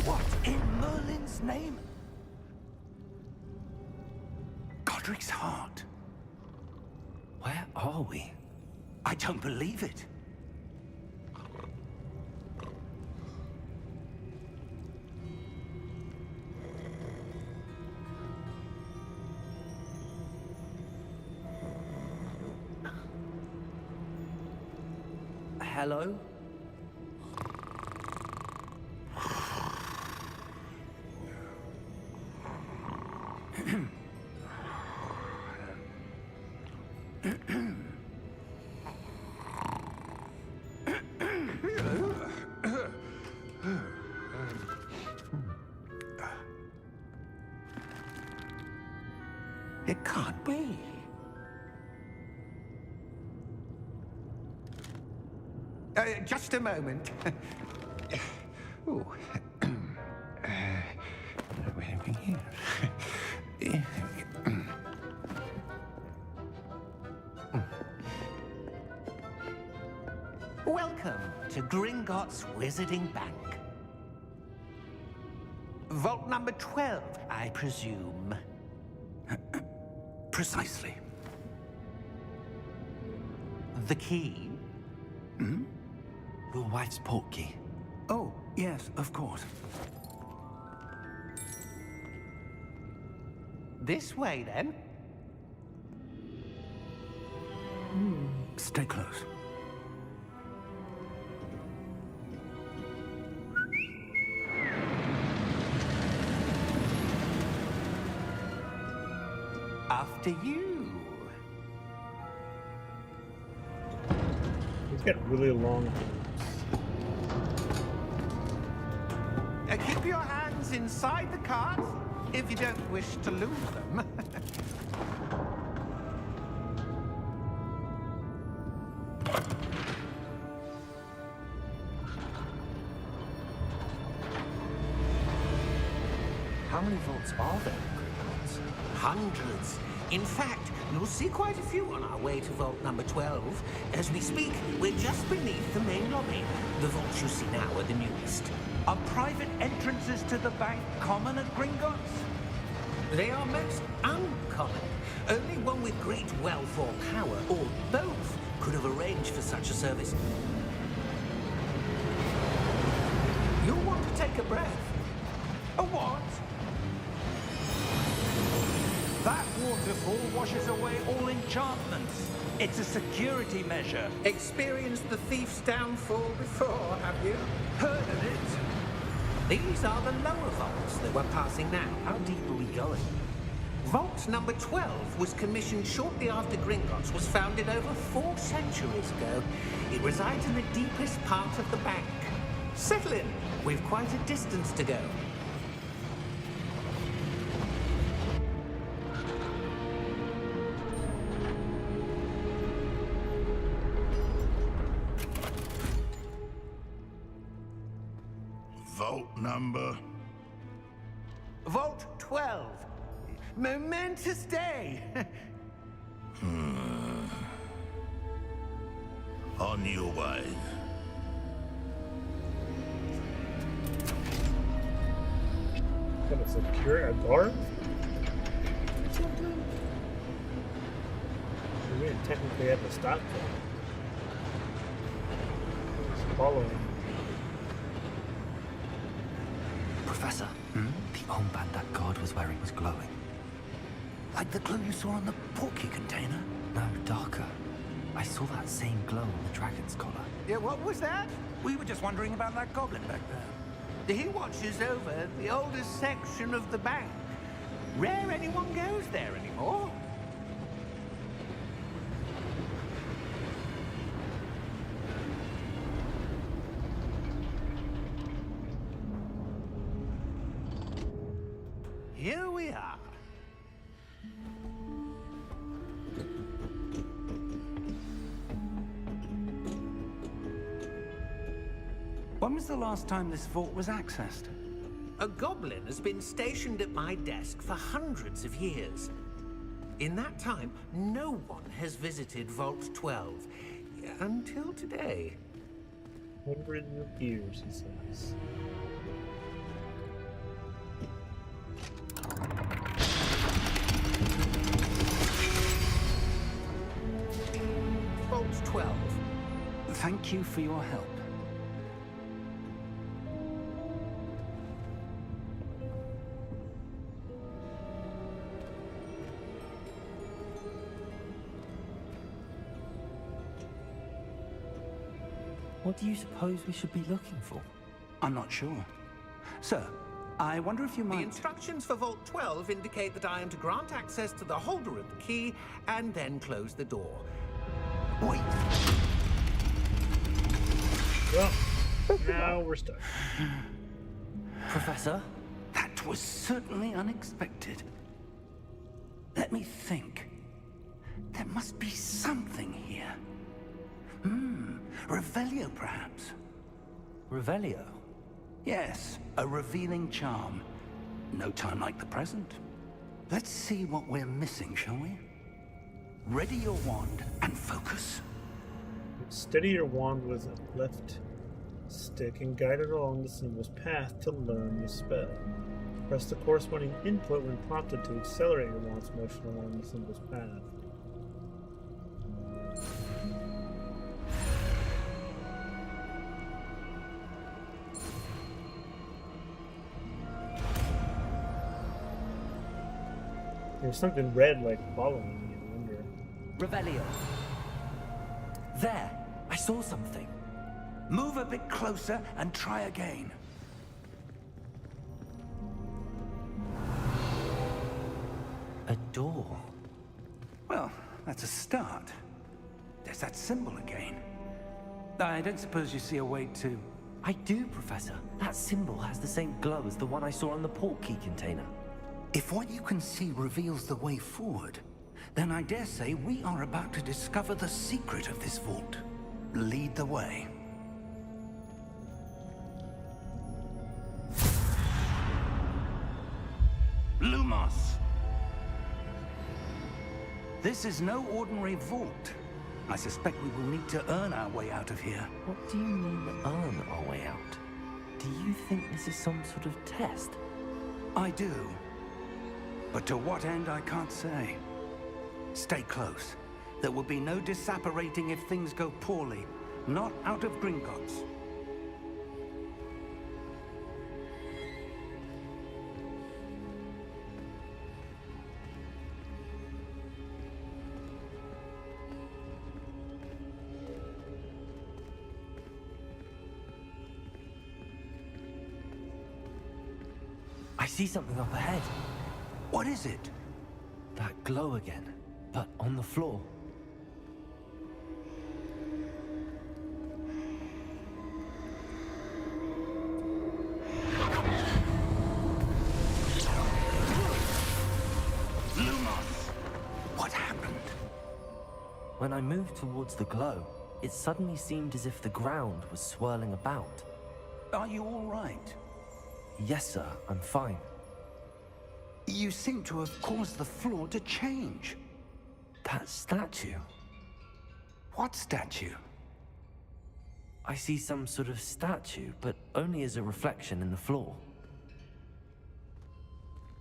Speaker 5: What in Merlin's name? Godric's heart.
Speaker 4: Where are we?
Speaker 5: I don't believe it.
Speaker 4: Hello?
Speaker 5: It can't be.
Speaker 7: Just a moment. Ooh. Anything here?
Speaker 6: Welcome to Gringotts Wizarding Bank. Vault number 12, I presume.
Speaker 5: Precisely.
Speaker 6: The key?
Speaker 4: Your wife's portkey.
Speaker 5: Oh, yes, of course.
Speaker 6: This way, then.
Speaker 5: Stay close.
Speaker 6: After you.
Speaker 1: He's got really long.
Speaker 6: Keep
Speaker 7: inside the cart, if you don't wish to lose them.
Speaker 4: How many vaults are there in Gringotts?
Speaker 6: Hundreds. In fact, you'll see quite a few on our way to vault number 12. As we speak, we're just beneath the main lobby. The vaults you see now are the newest.
Speaker 5: Are private entrances to the bank common at Gringotts?
Speaker 6: They are most uncommon. Only one with great wealth or power, or both, could have arranged for such a service. You'll want to take a breath.
Speaker 5: A what? That waterfall washes away all enchantments. It's a security measure.
Speaker 6: Experienced the thief's downfall before, have you?
Speaker 5: Heard of it?
Speaker 6: These are the lower vaults that we're passing now.
Speaker 4: How deep are we going?
Speaker 6: Vault number 12 was commissioned shortly after Gringotts was founded over 4 centuries ago. It resides in the deepest part of the bank. Settle in. We've quite a distance to go.
Speaker 8: Vault number.
Speaker 7: Vault 12. Momentous day.
Speaker 8: On your way.
Speaker 1: Gonna secure a guard? We didn't technically have to stop them. Just following.
Speaker 4: Professor, the armband that guard was wearing was glowing. Like the glow you saw on the portkey container? No, darker. I saw that same glow on the dragon's collar.
Speaker 7: Yeah, what was that?
Speaker 5: We were just wondering about that goblin back there.
Speaker 7: He watches over the oldest section of the bank. Rare anyone goes there anymore. Here we are.
Speaker 5: When was the last time this vault was accessed?
Speaker 6: A goblin has been stationed at my desk for hundreds of years. In that time, no one has visited Vault 12. Until today.
Speaker 1: Hundreds of years, he says.
Speaker 6: Vault 12.
Speaker 5: Thank you for your help.
Speaker 4: What do you suppose we should be looking for?
Speaker 5: I'm not sure. Sir, I wonder if you
Speaker 6: The
Speaker 5: might...
Speaker 6: instructions for Vault 12 indicate that I am to grant access to the holder of the key and then close the door.
Speaker 5: Wait.
Speaker 1: Well, now we're stuck.
Speaker 4: Professor?
Speaker 5: That was certainly unexpected. Let me think. There must be something here. Revelio, perhaps?
Speaker 4: Revelio?
Speaker 5: Yes, a revealing charm. No time like the present. Let's see what we're missing, shall we? Ready your wand and focus.
Speaker 1: Steady your wand with a left stick and guide it along the symbol's path to learn the spell. Press the corresponding input when prompted to accelerate your wand's motion along the symbol's path. There's something red like following me, I wonder.
Speaker 4: Revelio. There! I saw something.
Speaker 5: Move a bit closer and try again.
Speaker 4: A door.
Speaker 5: Well, that's a start. There's that symbol again. I don't suppose you see a way to
Speaker 4: I do, Professor. That symbol has the same glow as the one I saw on the portkey container.
Speaker 5: If what you can see reveals the way forward, then I dare say we are about to discover the secret of this vault. Lead the way. Lumos! This is no ordinary vault. I suspect we will need to earn our way out of here.
Speaker 4: What do you mean, earn our way out? Do you think this is some sort of test?
Speaker 5: I do. But to what end, I can't say. Stay close. There will be no disapparating if things go poorly. Not out of Gringotts.
Speaker 4: I see something up ahead.
Speaker 5: What is it?
Speaker 4: That glow again, but on the floor.
Speaker 5: Lumos! What happened?
Speaker 4: When I moved towards the glow, it suddenly seemed as if the ground was swirling about.
Speaker 5: Are you all right?
Speaker 4: Yes, sir, I'm fine.
Speaker 5: You seem to have caused the floor to change.
Speaker 4: That statue.
Speaker 5: What statue?
Speaker 4: I see some sort of statue, but only as a reflection in the floor.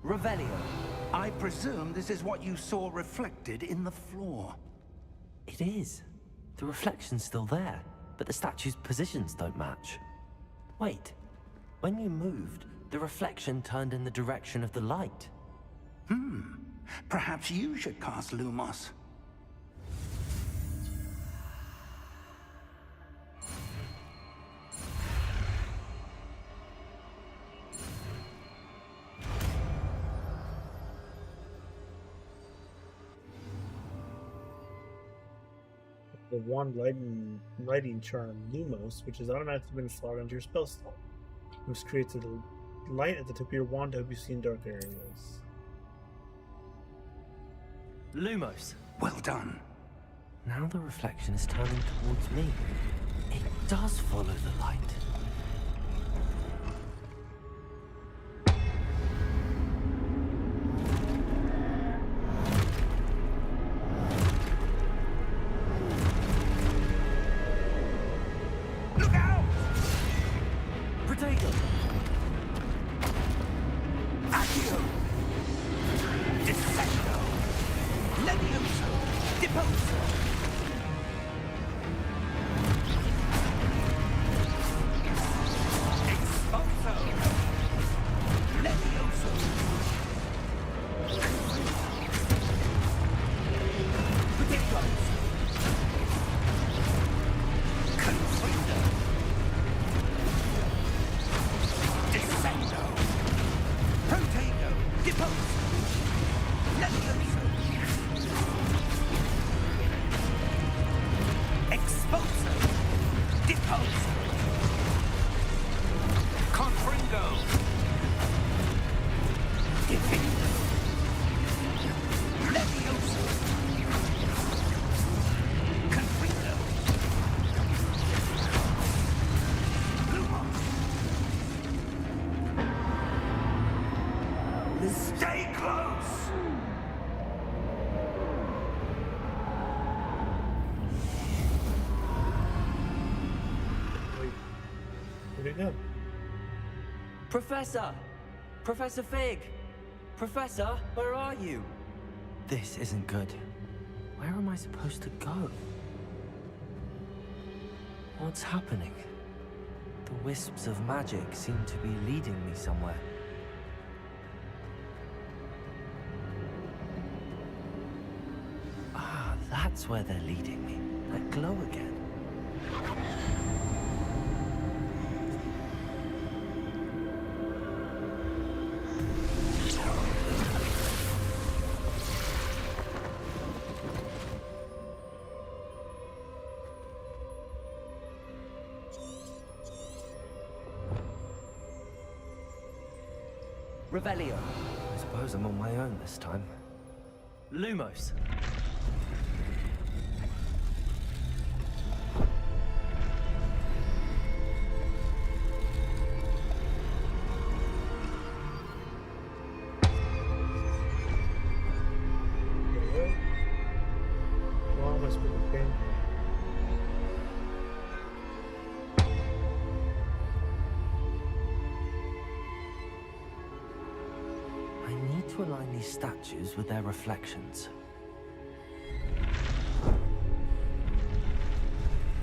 Speaker 5: Revelio. I presume this is what you saw reflected in the floor.
Speaker 4: It is. The reflection's still there, but the statue's positions don't match. Wait. When you moved, the reflection turned in the direction of the light.
Speaker 5: Perhaps you should cast Lumos.
Speaker 1: The wand lighting charm Lumos, which is automatically been slotted into your spell slot. This creates a light at the tip of your wand to help you see in dark areas.
Speaker 4: Lumos.
Speaker 5: Well done.
Speaker 4: Now the reflection is turning towards me. It does follow the light.
Speaker 5: Look out!
Speaker 4: Protego!
Speaker 5: Accio! Descendo! Levioso! Deposo! Expulso! Levioso! Protectos! Confringo! Descendo! Protego! Deposo! Levioso! Expulso! Deposo! Confringo! Defendo! Levioso! Confringo! Lumos! Stay close!
Speaker 1: Wait, where'd it go?
Speaker 4: Professor! Professor Fig! Professor, where are you? This isn't good. Where am I supposed to go? What's happening? The wisps of magic seem to be leading me somewhere. Ah, that's where they're leading me. That glow again. Revelio. I suppose I'm on my own this time. Lumos.
Speaker 1: Well, must be the game.
Speaker 4: I need to align these statues with their reflections.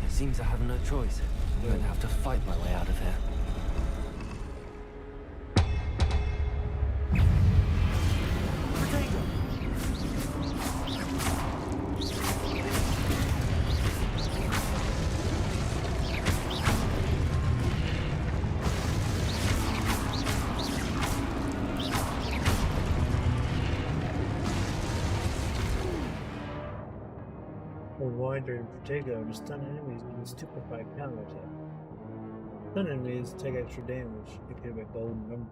Speaker 4: It seems I have no choice. I'm going to have to fight my way out of here.
Speaker 1: Or winder in particular to stun enemies with a stupefied counterattack. Stun enemies take extra damage, indicated by golden number.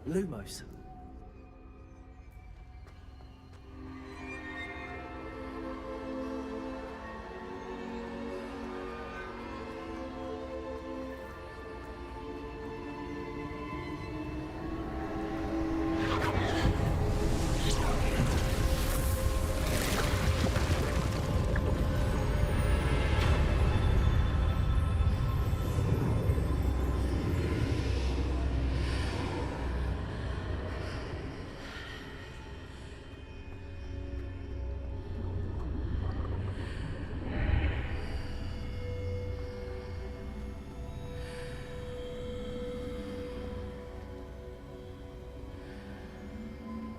Speaker 4: Lumos.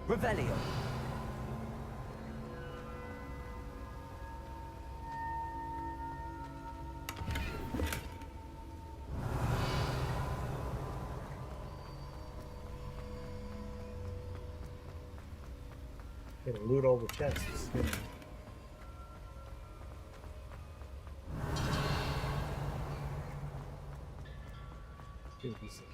Speaker 4: Revelio.
Speaker 1: Gotta loot all the chests. You know. See what he says.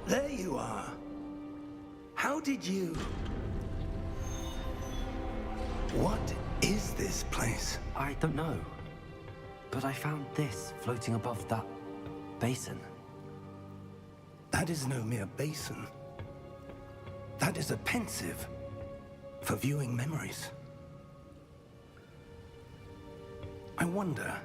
Speaker 5: There you are. How did you... What is this place?
Speaker 4: I don't know. But I found this floating above that basin.
Speaker 5: That is no mere basin. That is a pensive for viewing memories. I wonder...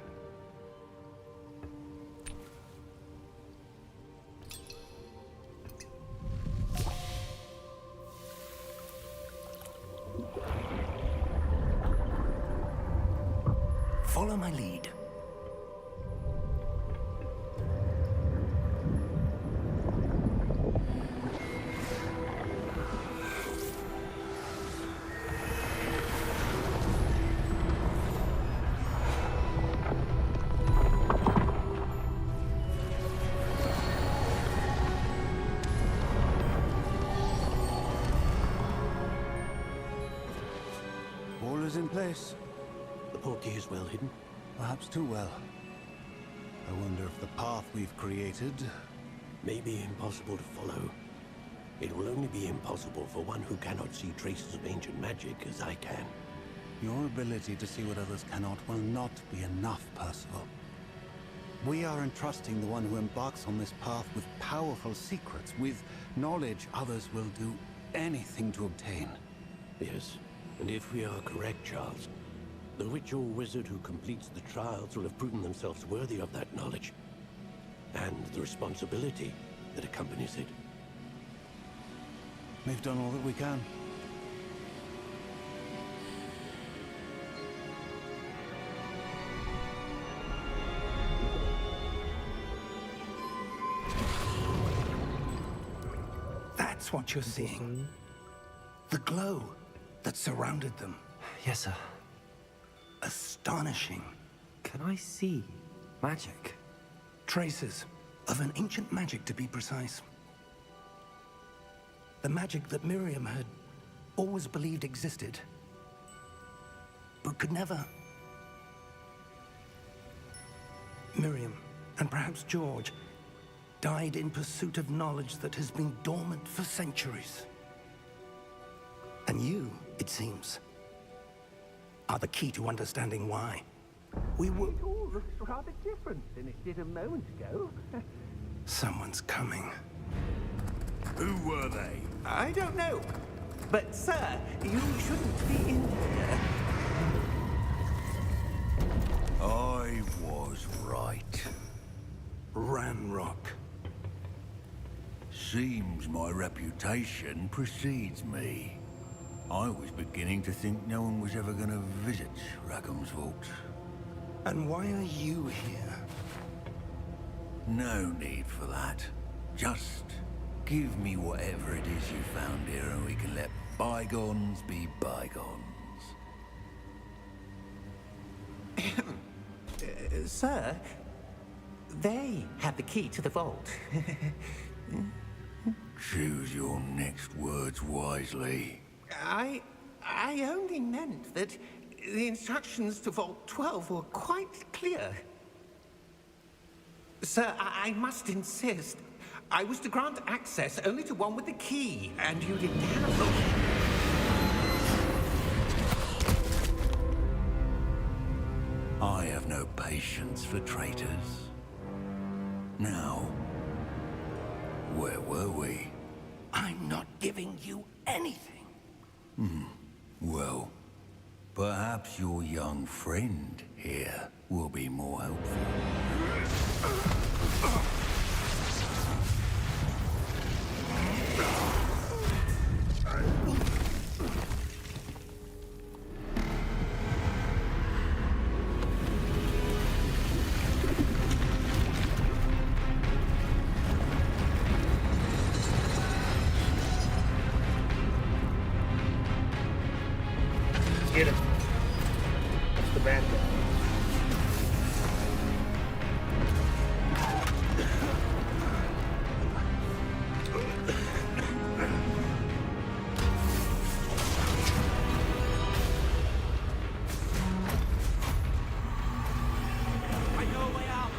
Speaker 5: Follow my lead.
Speaker 9: is in place.
Speaker 10: The portkey is well hidden.
Speaker 9: Perhaps too well. I wonder if the path we've created...
Speaker 10: May be impossible to follow. It will only be impossible for one who cannot see traces of ancient magic as I can.
Speaker 9: Your ability to see what others cannot will not be enough, Percival. We are entrusting the one who embarks on this path with powerful secrets, with knowledge others will do anything to obtain.
Speaker 10: Yes, and if we are correct, Charles, the ritual wizard who completes the trials will have proven themselves worthy of that knowledge, and the responsibility that accompanies it.
Speaker 9: We've done all that we can.
Speaker 5: That's what you're seeing. The glow that surrounded them.
Speaker 4: Yes, sir.
Speaker 5: Astonishing.
Speaker 4: Can I see magic?
Speaker 5: Traces of an ancient magic, to be precise. The magic that Miriam had always believed existed, but could never. Miriam, and perhaps George, died in pursuit of knowledge that has been dormant for centuries. And you, it seems, are the key to understanding why. We were...
Speaker 7: It all looks rather different than it did a moment ago.
Speaker 5: Someone's coming.
Speaker 8: Who were they?
Speaker 7: I don't know. But, sir, you shouldn't be in here.
Speaker 8: I was right.
Speaker 5: Ranrock.
Speaker 8: Seems my reputation precedes me. I was beginning to think no one was ever going to visit Rackham's vault.
Speaker 5: And why are you here?
Speaker 8: No need for that. Just give me whatever it is you found here and we can let bygones be bygones.
Speaker 7: Sir, they have the key to the vault.
Speaker 8: Choose your next words wisely.
Speaker 7: I only meant that the instructions to Vault 12 were quite clear. Sir, I must insist. I was to grant access only to one with the key, and you didn't have them.
Speaker 8: I have no patience for traitors. Now, where were we?
Speaker 5: I'm not giving you anything.
Speaker 8: Well, perhaps your young friend here will be more helpful.
Speaker 1: Get him. That's the bad guy.
Speaker 5: I know a way out.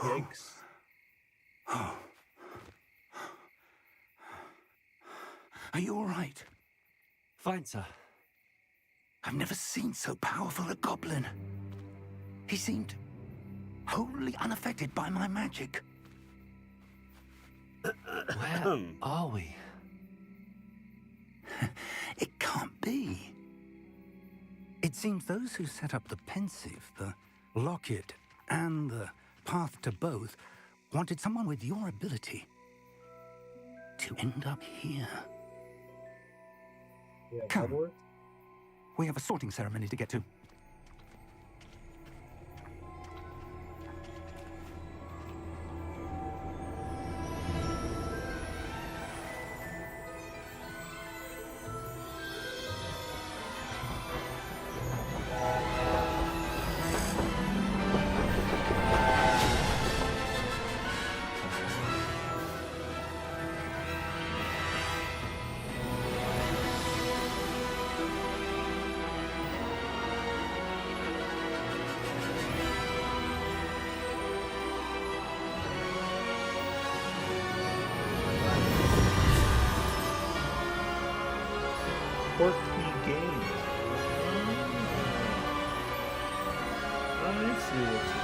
Speaker 9: Yikes.
Speaker 5: Are you all right?
Speaker 4: Fine, sir.
Speaker 5: I've never seen so powerful a goblin. He seemed wholly unaffected by my magic.
Speaker 4: Where are we?
Speaker 5: It can't be. It seems those who set up the pensive, the locket, and the path to both wanted someone with your ability to end up here.
Speaker 1: Yeah,
Speaker 5: Come.
Speaker 1: Hogwart?
Speaker 5: We have a sorting ceremony to get to.
Speaker 1: Portkey Games. I see what you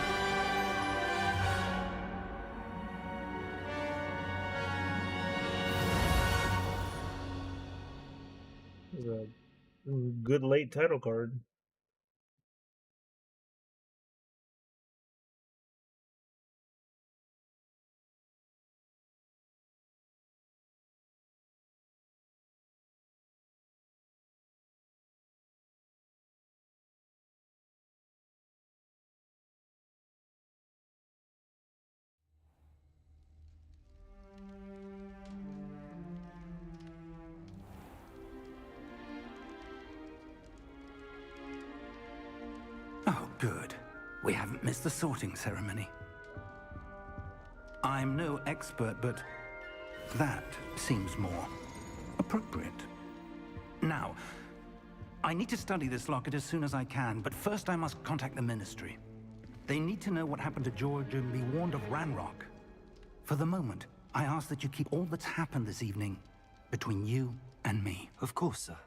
Speaker 1: mean. This is a good late title card.
Speaker 4: Oh, good. We haven't missed the sorting ceremony. I'm no expert, but that seems more appropriate. Now, I need to study this locket as soon as I can, but first I must contact the Ministry. They need to know what happened to George and be warned of Ranrock. For the moment, I ask that you keep all that's happened this evening between you and me.
Speaker 11: Of course, sir.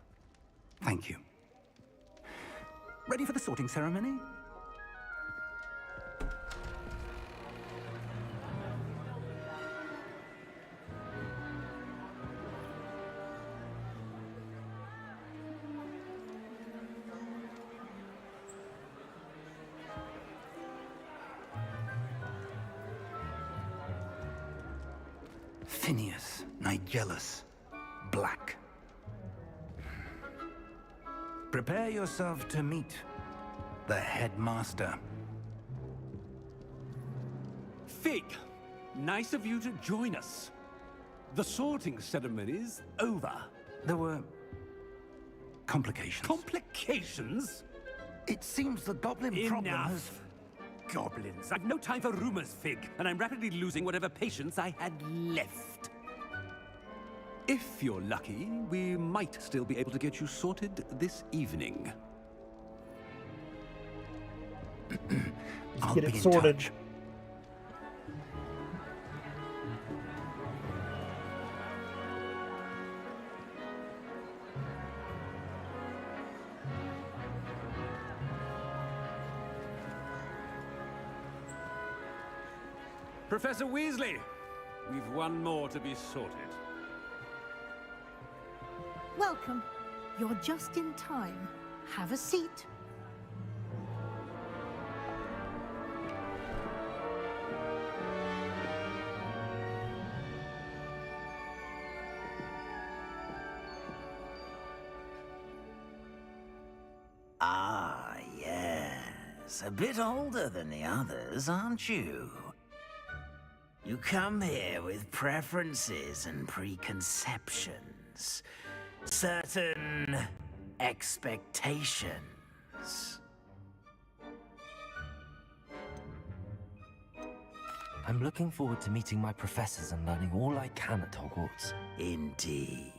Speaker 4: Thank you. Ready for the sorting ceremony? Phineas, Nigellus, Black. Prepare yourself to meet the headmaster.
Speaker 6: Fig, nice of you to join us. The sorting ceremony's over.
Speaker 4: There were complications.
Speaker 6: Complications?
Speaker 4: It seems the goblin problem has...
Speaker 6: Enough. Goblins. I've no time for rumors, Fig, and I'm rapidly losing whatever patience I had left. If you're lucky, we might still be able to get you sorted this evening.
Speaker 4: I'll
Speaker 1: get
Speaker 4: be
Speaker 1: it
Speaker 4: in
Speaker 1: sorted.
Speaker 4: touch.
Speaker 6: Professor Weasley, we've one more to be sorted.
Speaker 12: Welcome. You're just in time. Have a seat.
Speaker 13: Ah, yes. A bit older than the others, aren't you? You come here with preferences and preconceptions. Certain expectations.
Speaker 11: I'm looking forward to meeting my professors and learning all I can at Hogwarts.
Speaker 13: Indeed.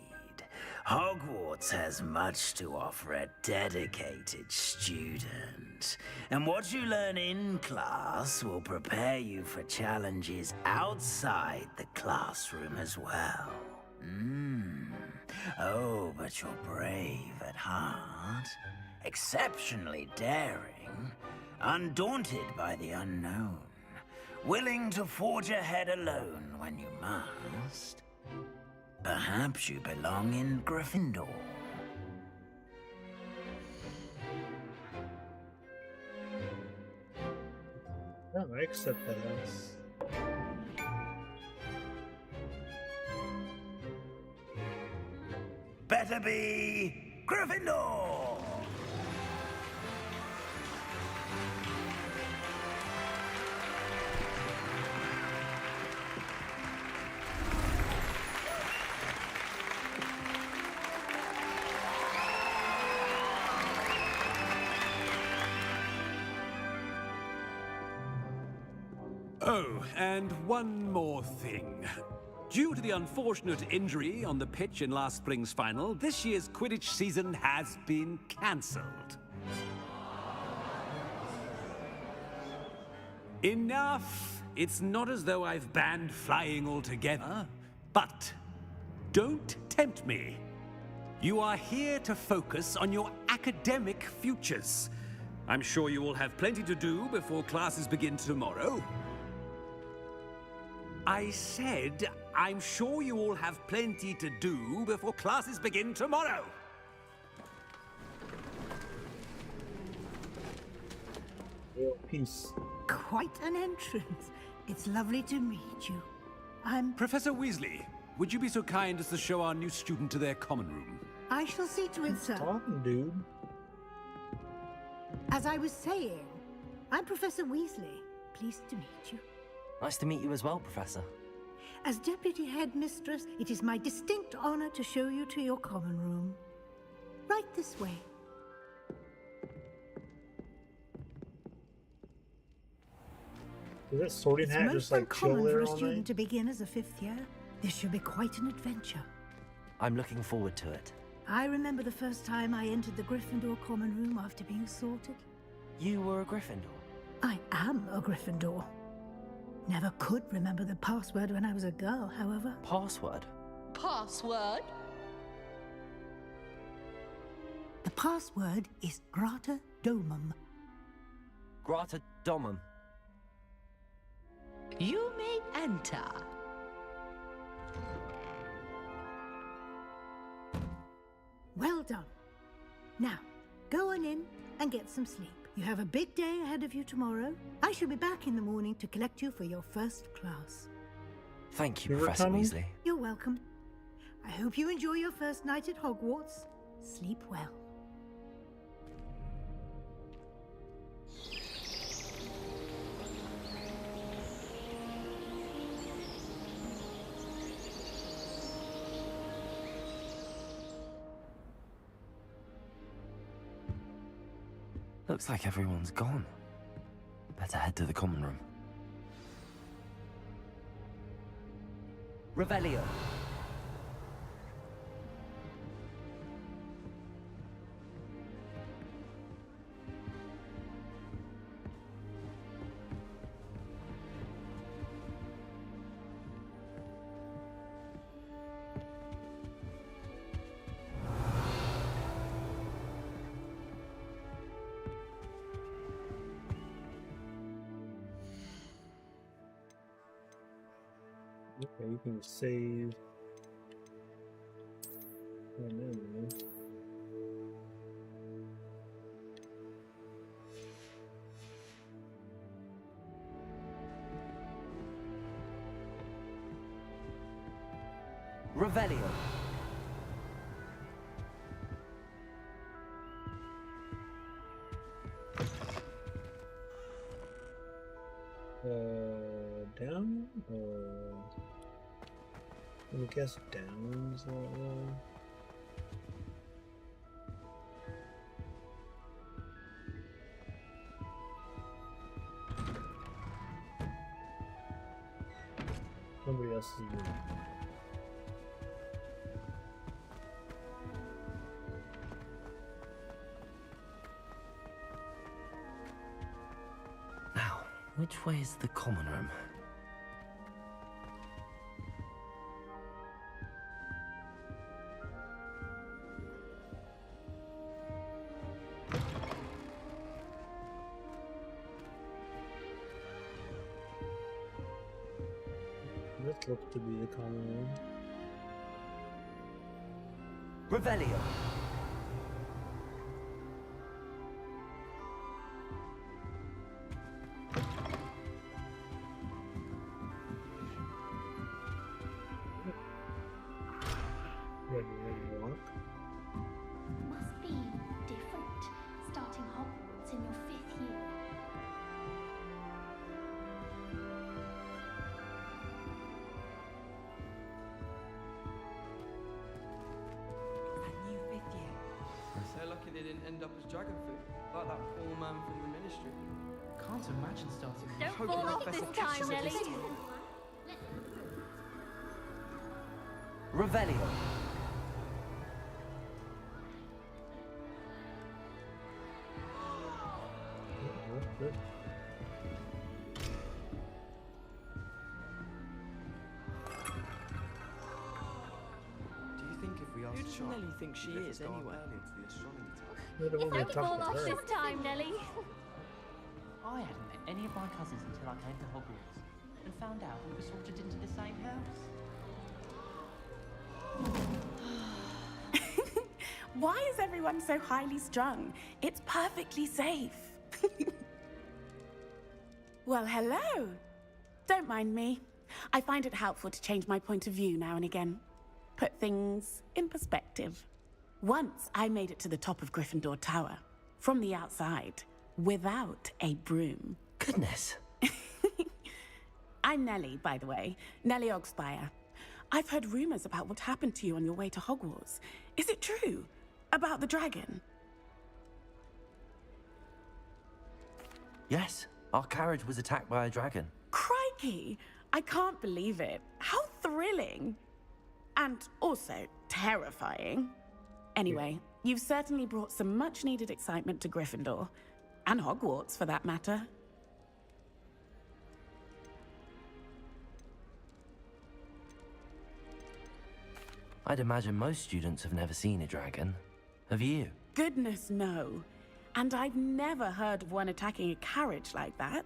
Speaker 13: Hogwarts has much to offer a dedicated student. And what you learn in class will prepare you for challenges outside the classroom as well. Oh, but you're brave at heart, exceptionally daring, undaunted by the unknown, willing to forge ahead alone when you must. Perhaps you belong in Gryffindor.
Speaker 1: Oh, I accept that as.
Speaker 13: Better be Gryffindor!
Speaker 6: Oh, and one more thing. Due to the unfortunate injury on the pitch in last spring's final, this year's Quidditch season has been cancelled. Enough! It's not as though I've banned flying altogether, but don't tempt me.
Speaker 14: You are here to focus on your academic futures. I'm sure you all have plenty to do before classes begin tomorrow. I said, I'm sure you all have plenty to do before classes begin tomorrow.
Speaker 1: Peace.
Speaker 12: Quite an entrance. It's lovely to meet you. I'm...
Speaker 14: Professor Weasley, would you be so kind as to show our new student to their common room?
Speaker 12: I shall see to it, sir.
Speaker 1: Talking, dude.
Speaker 12: As I was saying, I'm Professor Weasley. Pleased to meet you.
Speaker 11: Nice to meet you as well, Professor.
Speaker 12: As Deputy Headmistress, it is my distinct honor to show you to your common room. Right this way.
Speaker 1: Is that Sorting Hat
Speaker 12: It's
Speaker 1: just
Speaker 12: most
Speaker 1: like chill
Speaker 12: uncommon
Speaker 1: there
Speaker 12: for a
Speaker 1: all
Speaker 12: student
Speaker 1: night?
Speaker 12: to begin as a 5th year. This should be quite an adventure.
Speaker 11: I'm looking forward to it.
Speaker 12: I remember the first time I entered the Gryffindor common room after being sorted.
Speaker 11: You were a Gryffindor?
Speaker 12: I am a Gryffindor. Never could remember the password when I was a girl, however.
Speaker 11: Password?
Speaker 15: Password?
Speaker 12: The password is Grata Domum.
Speaker 11: Grata Domum.
Speaker 15: You may enter.
Speaker 12: Well done. Now, go on in and get some sleep. You have a big day ahead of you tomorrow. I shall be back in the morning to collect you for your first class.
Speaker 11: Thank you,
Speaker 1: You were
Speaker 11: Professor
Speaker 1: coming?
Speaker 11: Weasley.
Speaker 12: You're welcome. I hope you enjoy your first night at Hogwarts. Sleep well.
Speaker 11: Looks like everyone's gone. Better head to the common room. Revelio.
Speaker 1: Okay, you can save. Oh, no.
Speaker 11: Revelio.
Speaker 1: Down? Let me guess down is that one. Somebody else's room.
Speaker 11: Now, which way is the common room?
Speaker 1: This looks to be the common room.
Speaker 11: Revelio.
Speaker 1: Ready, walk.
Speaker 16: Must be different starting Hogwarts in your 5th year.
Speaker 17: That new 5th year.
Speaker 18: So lucky they didn't end up as dragon food, like that poor man from the ministry.
Speaker 17: Can't imagine starting.
Speaker 16: Don't
Speaker 17: Hope
Speaker 16: fall off
Speaker 17: Professor
Speaker 16: this time,
Speaker 17: catches
Speaker 16: Nelly.
Speaker 17: us.
Speaker 11: Revelio.
Speaker 1: Good.
Speaker 18: Do you think if we asked does Nelly think she is, anyway?
Speaker 1: You're the one
Speaker 16: If I
Speaker 1: that
Speaker 16: could
Speaker 1: talked
Speaker 16: fall
Speaker 1: to
Speaker 16: off
Speaker 1: her.
Speaker 16: this time, Nelly.
Speaker 17: I hadn't met any of my cousins until I came to Hogwarts and found out we were sorted into the same house.
Speaker 19: Why is everyone so highly strung? It's perfectly safe. Well, hello. Don't mind me. I find it helpful to change my point of view now and again. Put things in perspective. Once I made it to the top of Gryffindor Tower, from the outside, without a broom.
Speaker 11: Goodness.
Speaker 19: I'm Nellie, by the way. Nellie Ogspire. I've heard rumors about what happened to you on your way to Hogwarts. Is it true? About the dragon?
Speaker 11: Yes, our carriage was attacked by a dragon.
Speaker 19: Crikey! I can't believe it. How thrilling! And also terrifying. Anyway, you've certainly brought some much-needed excitement to Gryffindor. And Hogwarts, for that matter.
Speaker 11: I'd imagine most students have never seen a dragon. Have you?
Speaker 19: Goodness, no. And I've never heard of one attacking a carriage like that.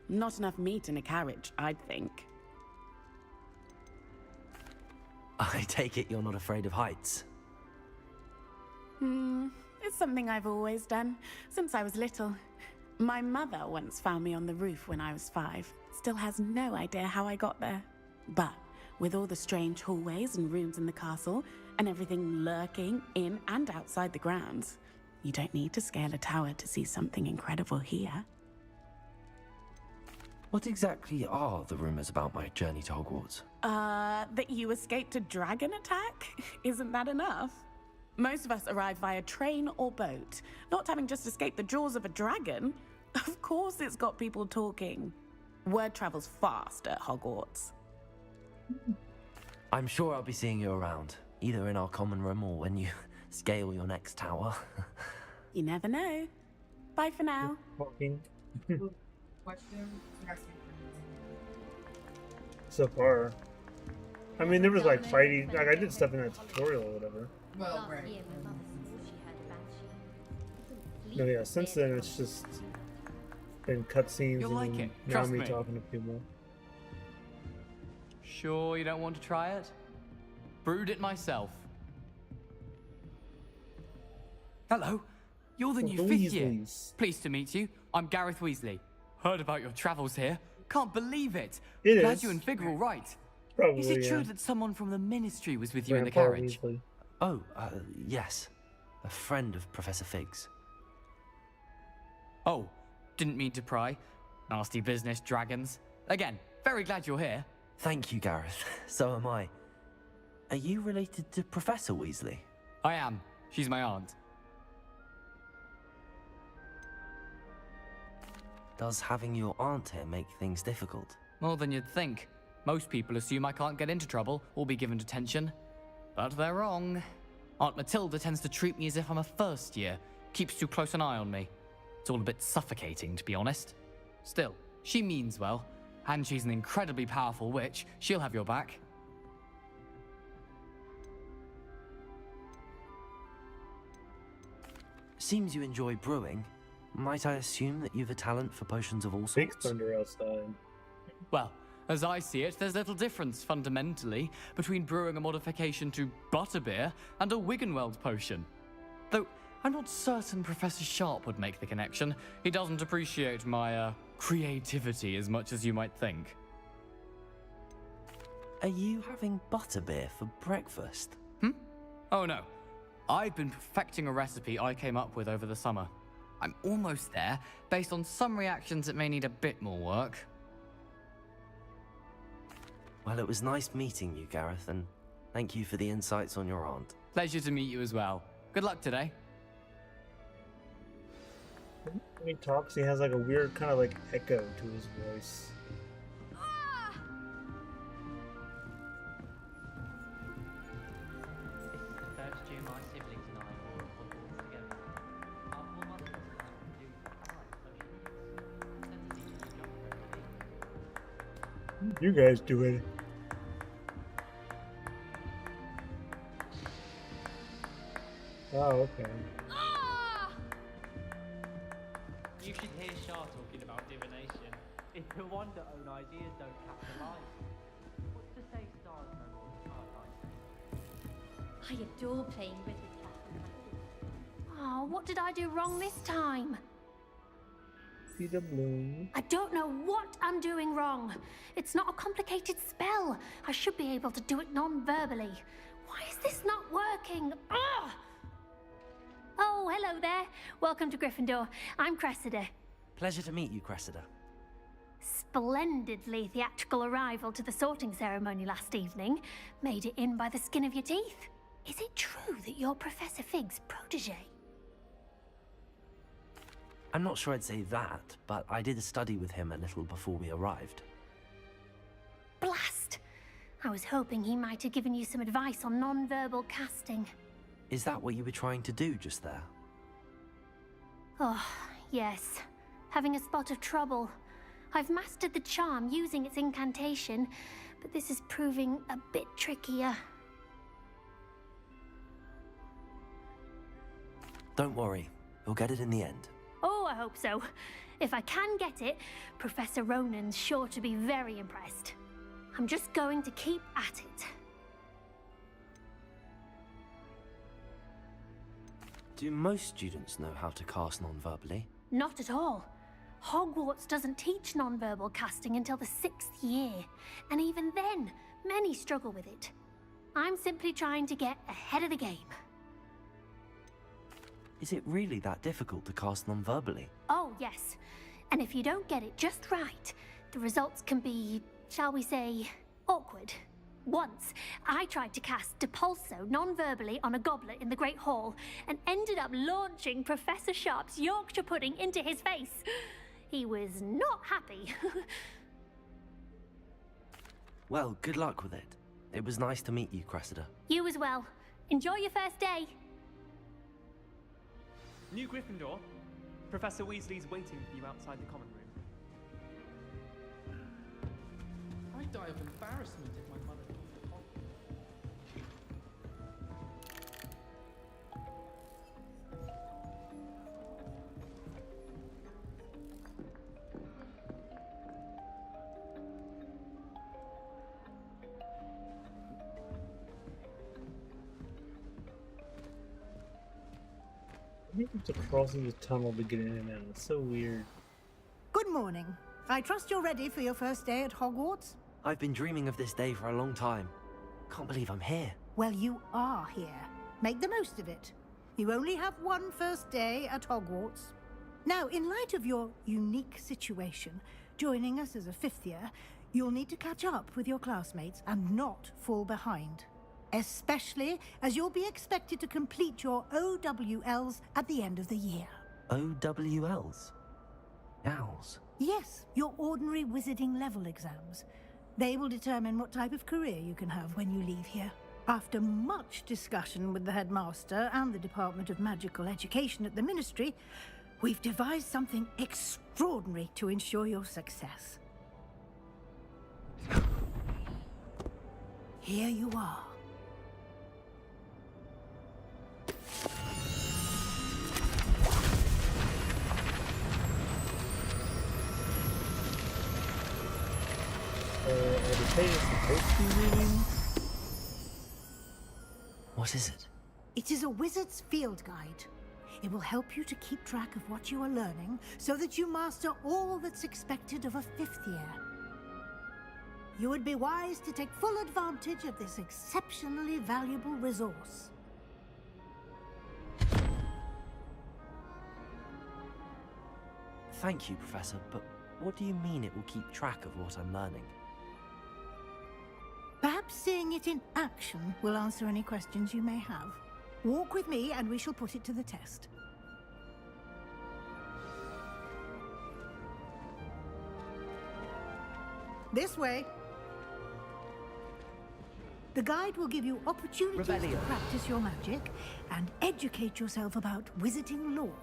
Speaker 19: Not enough meat in a carriage, I'd think.
Speaker 11: I take it you're not afraid of heights.
Speaker 19: It's something I've always done, since I was little. My mother once found me on the roof when I was 5. Still has no idea how I got there. But with all the strange hallways and rooms in the castle, and everything lurking in and outside the grounds, you don't need to scale a tower to see something incredible here.
Speaker 11: What exactly are the rumors about my journey to Hogwarts?
Speaker 19: That you escaped a dragon attack? Isn't that enough? Most of us arrive via train or boat, not having just escaped the jaws of a dragon. Of course it's got people talking. Word travels fast at Hogwarts.
Speaker 11: I'm sure I'll be seeing you around, either in our common room or when you scale your next tower.
Speaker 19: You never know. Bye for now.
Speaker 1: So far. I mean, there was like fighting. Like, I did stuff in that tutorial or whatever.
Speaker 16: Well, right.
Speaker 1: No, yeah, since then it's just been cutscenes
Speaker 20: You'll like
Speaker 1: and
Speaker 20: it.
Speaker 1: now
Speaker 20: Trust
Speaker 1: me
Speaker 20: me.
Speaker 1: talking to people.
Speaker 20: Sure you don't want to try it? Brewed it myself. Hello, you're the new 5th year.
Speaker 1: Weasleys.
Speaker 20: Pleased to meet you. I'm Gareth Weasley. Heard about your travels here. Can't believe it.
Speaker 1: It
Speaker 20: Glad
Speaker 1: is.
Speaker 20: you and Fig are all right.
Speaker 1: Probably,
Speaker 20: Is it true
Speaker 1: yeah.
Speaker 20: that someone from the Ministry was with you in the
Speaker 1: Grandpa
Speaker 20: carriage?
Speaker 1: Weasley.
Speaker 11: Oh, yes. A friend of Professor Fig's.
Speaker 20: Oh, didn't mean to pry. Nasty business, dragons. Again, very glad you're here.
Speaker 11: Thank you, Gareth. So am I. Are you related to Professor Weasley?
Speaker 20: I am. She's my aunt.
Speaker 11: Does having your aunt here make things difficult?
Speaker 20: More than you'd think. Most people assume I can't get into trouble or be given detention. But they're wrong. Aunt Matilda tends to treat me as if I'm a first year. Keeps too close an eye on me. It's all a bit suffocating, to be honest. Still, she means well. And she's an incredibly powerful witch. She'll have your back.
Speaker 11: Seems you enjoy brewing. Might I assume that you've a talent for potions of all
Speaker 1: Big
Speaker 11: sorts?
Speaker 1: thunder outside.
Speaker 20: Well, as I see it, there's little difference, fundamentally, between brewing a modification to butterbeer and a Wiggenweld potion. Though, I'm not certain Professor Sharp would make the connection. He doesn't appreciate my, creativity as much as you might think.
Speaker 11: Are you having butterbeer for breakfast?
Speaker 20: Oh no. I've been perfecting a recipe I came up with over the summer. I'm almost there, based on some reactions that may need a bit more work.
Speaker 11: Well, it was nice meeting you, Gareth, and thank you for the insights on your aunt.
Speaker 20: Pleasure to meet you as well. Good luck today.
Speaker 1: When he talks, he has like a weird kind of like echo to his voice.
Speaker 17: This is the first year my siblings and I were at Hogwarts together. Our poor mothers allowed to do 5 potions. Sent us each to jump
Speaker 1: You guys doing? Oh, okay.
Speaker 17: You should hear Shah talking about divination. It's a wonder own ideas don't catch the light. What's to say stars know what stars like?
Speaker 16: I adore playing wizard classes. Oh, what did I do wrong this time?
Speaker 1: See the bloom.
Speaker 16: I don't know what I'm doing wrong. It's not a complicated spell. I should be able to do it non-verbally. Why is this not working? Ugh! Oh, hello there. Welcome to Gryffindor. I'm Cressida.
Speaker 11: Pleasure to meet you, Cressida.
Speaker 16: Splendidly theatrical arrival to the sorting ceremony last evening. Made it in by the skin of your teeth. Is it true that you're Professor Fig's protege?
Speaker 11: I'm not sure I'd say that, but I did study with him a little before we arrived.
Speaker 16: Blast! I was hoping he might have given you some advice on non-verbal casting.
Speaker 11: Is that what you were trying to do just there?
Speaker 16: Oh, yes. Having a spot of trouble. I've mastered the charm using its incantation, but this is proving a bit trickier.
Speaker 11: Don't worry, you'll get it in the end.
Speaker 16: Oh, I hope so. If I can get it, Professor Ronan's sure to be very impressed. I'm just going to keep at it.
Speaker 11: Do most students know how to cast non-verbally?
Speaker 16: Not at all. Hogwarts doesn't teach non-verbal casting until the 6th year, and even then, many struggle with it. I'm simply trying to get ahead of the game.
Speaker 11: Is it really that difficult to cast non-verbally?
Speaker 16: Oh, yes. And if you don't get it just right, the results can be, shall we say, awkward. Once, I tried to cast Depulso non-verbally on a goblet in the Great Hall and ended up launching Professor Sharp's Yorkshire pudding into his face. He was not happy.
Speaker 11: Well, good luck with it. It was nice to meet you, Cressida.
Speaker 16: You as well. Enjoy your first day.
Speaker 17: New Gryffindor, Professor Weasley's waiting for you outside the common room.
Speaker 18: I'd die of embarrassment if my mother told me the
Speaker 1: I think it's crossing the tunnel to get in and out. It's so weird.
Speaker 12: Good morning. I trust you're ready for your first day at Hogwarts?
Speaker 11: I've been dreaming of this day for a long time. Can't believe I'm here.
Speaker 12: Well, you are here. Make the most of it. You only have one first day at Hogwarts. Now, in light of your unique situation, joining us as a 5th year, you'll need to catch up with your classmates and not fall behind. Especially as you'll be expected to complete your OWLs at the end of the year.
Speaker 11: OWLs? Owls?
Speaker 12: Yes, your ordinary wizarding level exams. They will determine what type of career you can have when you leave here. After much discussion with the headmaster and the Department of Magical Education at the Ministry, we've devised something extraordinary to ensure your success. Here you are.
Speaker 1: Are the pages supposed to be reading?
Speaker 11: What is it?
Speaker 12: It is a wizard's field guide. It will help you to keep track of what you are learning so that you master all that's expected of a 5th year. You would be wise to take full advantage of this exceptionally valuable resource.
Speaker 11: Thank you, Professor, but what do you mean it will keep track of what I'm learning?
Speaker 12: Perhaps seeing it in action will answer any questions you may have. Walk with me and we shall put it to the test. This way. The guide will give you opportunities to practice your magic and educate yourself about wizarding lore.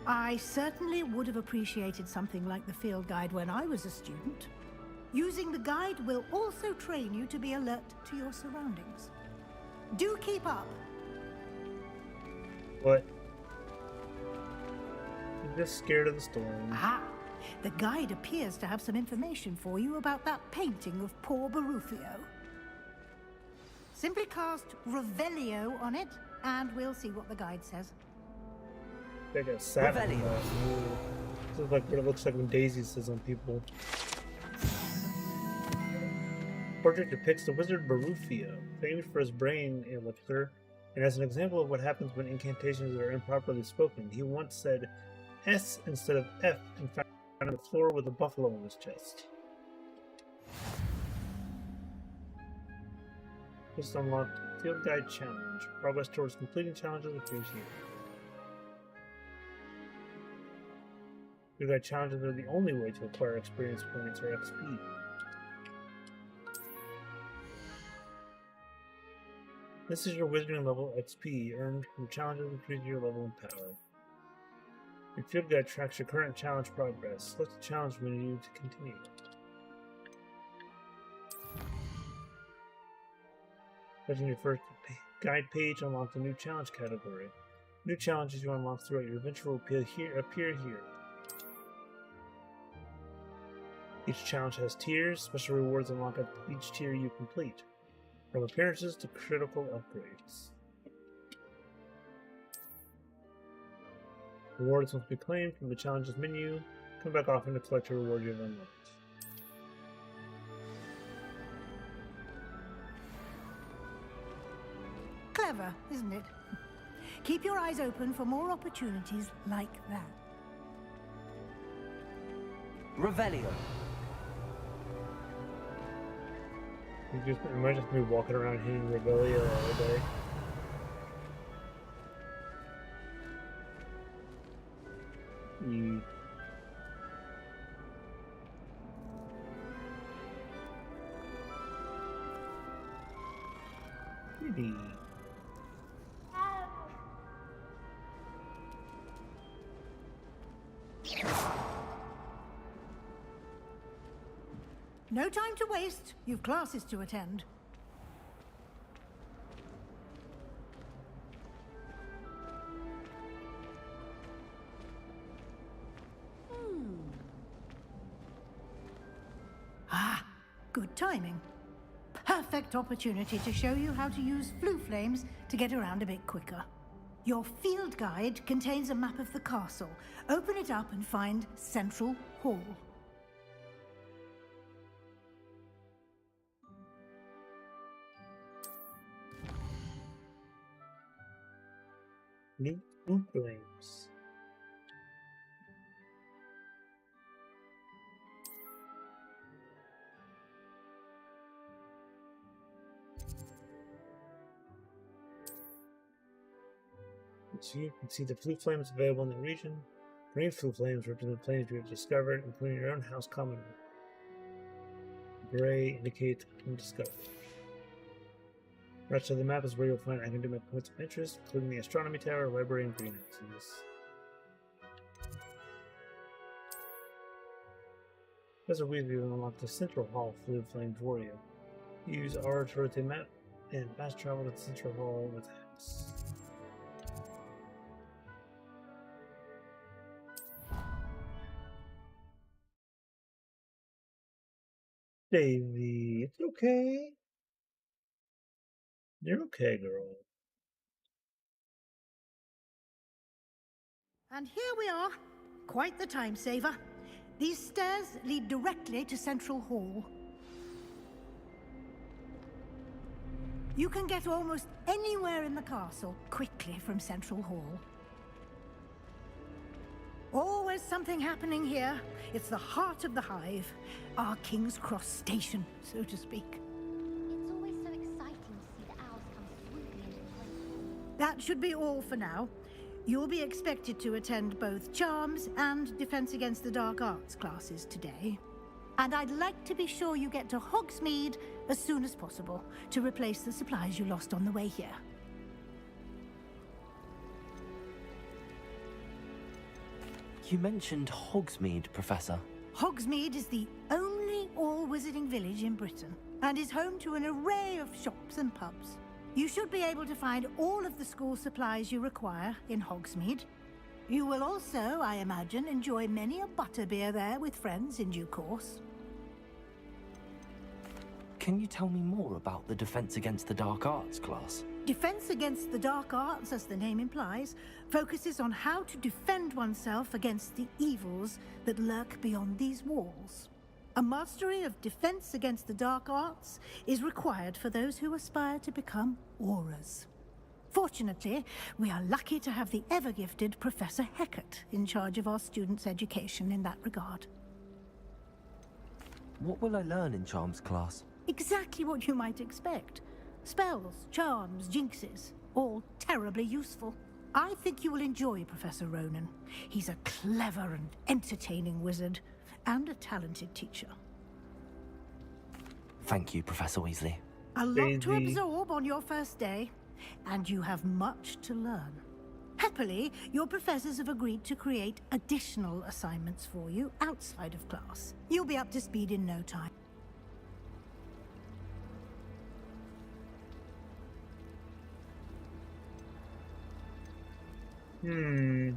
Speaker 12: I certainly would have appreciated something like the field guide when I was a student. Using the guide will also train you to be alert to your surroundings. Do keep up.
Speaker 1: What? I'm just scared of the storm.
Speaker 12: Ah, the guide appears to have some information for you about that painting of poor Barufio. Simply cast Revelio on it, and we'll see what the guide says.
Speaker 1: They got savage. This is like what it looks like when Daisy says on people. Portrait depicts the wizard Barufio, famous for his brain elixir, and as an example of what happens when incantations are improperly spoken. He once said S instead of F and found on the floor with a buffalo on his chest. Just unlocked Field Guide Challenge. Progress towards completing challenges appears here. Field Guide challenges are the only way to acquire experience points or XP. This is your wizarding level XP, earned from challenges increase your level and power. Your field guide tracks your current challenge progress. Select the challenge menu to continue. Touching your first guide page unlocks a new challenge category. New challenges you unlock throughout your adventure will appear here. Each challenge has tiers. Special rewards unlock at each tier you complete, from appearances to critical upgrades. Rewards must be claimed from the challenges menu. Come back often to collect your reward you have unlocked.
Speaker 12: Clever, isn't it? Keep your eyes open for more opportunities like that.
Speaker 21: Revelio.
Speaker 1: It might just be walking around hitting Revelio all day. Pretty.
Speaker 12: No time to waste. You've classes to attend. Ah, good timing. Perfect opportunity to show you how to use flue flames to get around a bit quicker. Your field guide contains a map of the castle. Open it up and find Central Hall.
Speaker 1: New flue flames. So you can see the flue flames available in the region. Green flue flames represent the flames you have discovered, including your own house common room. Gray indicates undiscovered. The rest of the map is where you'll find academic points of interest, including the astronomy tower, library, and greenhouses. As a Weasley will unlock the Central Hall flue flame for you. Use R to rotate the map and fast travel to the Central Hall with X. Daisy, it's okay. You're okay, girl.
Speaker 12: And here we are. Quite the time saver. These stairs lead directly to Central Hall. You can get almost anywhere in the castle quickly from Central Hall. Always something happening here. It's the heart of the hive. Our King's Cross station, so to speak.
Speaker 16: It's always so exciting to see the owls come swooping into place.
Speaker 12: That should be all for now. You'll be expected to attend both Charms and Defense Against the Dark Arts classes today. And I'd like to be sure you get to Hogsmeade as soon as possible to replace the supplies you lost on the way here.
Speaker 11: You mentioned Hogsmeade, Professor.
Speaker 12: Hogsmeade is the only only all-wizarding village in Britain, and is home to an array of shops and pubs. You should be able to find all of the school supplies you require in Hogsmeade. You will also, I imagine, enjoy many a butterbeer there with friends in due course.
Speaker 11: Can you tell me more about the Defense Against the Dark Arts class?
Speaker 12: Defense Against the Dark Arts, as the name implies, focuses on how to defend oneself against the evils that lurk beyond these walls. A mastery of Defense Against the Dark Arts is required for those who aspire to become Aurors. Fortunately, we are lucky to have the ever-gifted Professor Hecat in charge of our students' education in that regard.
Speaker 11: What will I learn in Charms class?
Speaker 12: Exactly what you might expect. Spells, charms, jinxes, all terribly useful. I think you will enjoy Professor Ronan. He's a clever and entertaining wizard, and a talented teacher.
Speaker 11: Thank you, Professor Weasley.
Speaker 12: A lot to absorb on your first day, and you have much to learn. Happily, your professors have agreed to create additional assignments for you outside of class. You'll be up to speed in no time.
Speaker 1: Do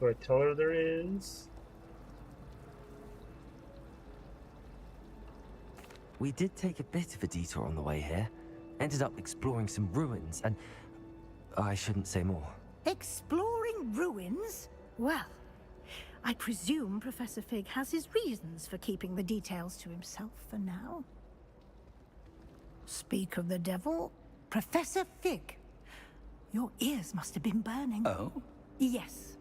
Speaker 1: I tell her there is?
Speaker 11: We did take a bit of a detour on the way here. Ended up exploring some ruins, and I shouldn't say more.
Speaker 12: Exploring ruins? Well, I presume Professor Fig has his reasons for keeping the details to himself for now. Speak of the devil, Professor Fig. Your ears must have been burning.
Speaker 5: Oh?
Speaker 12: Yes.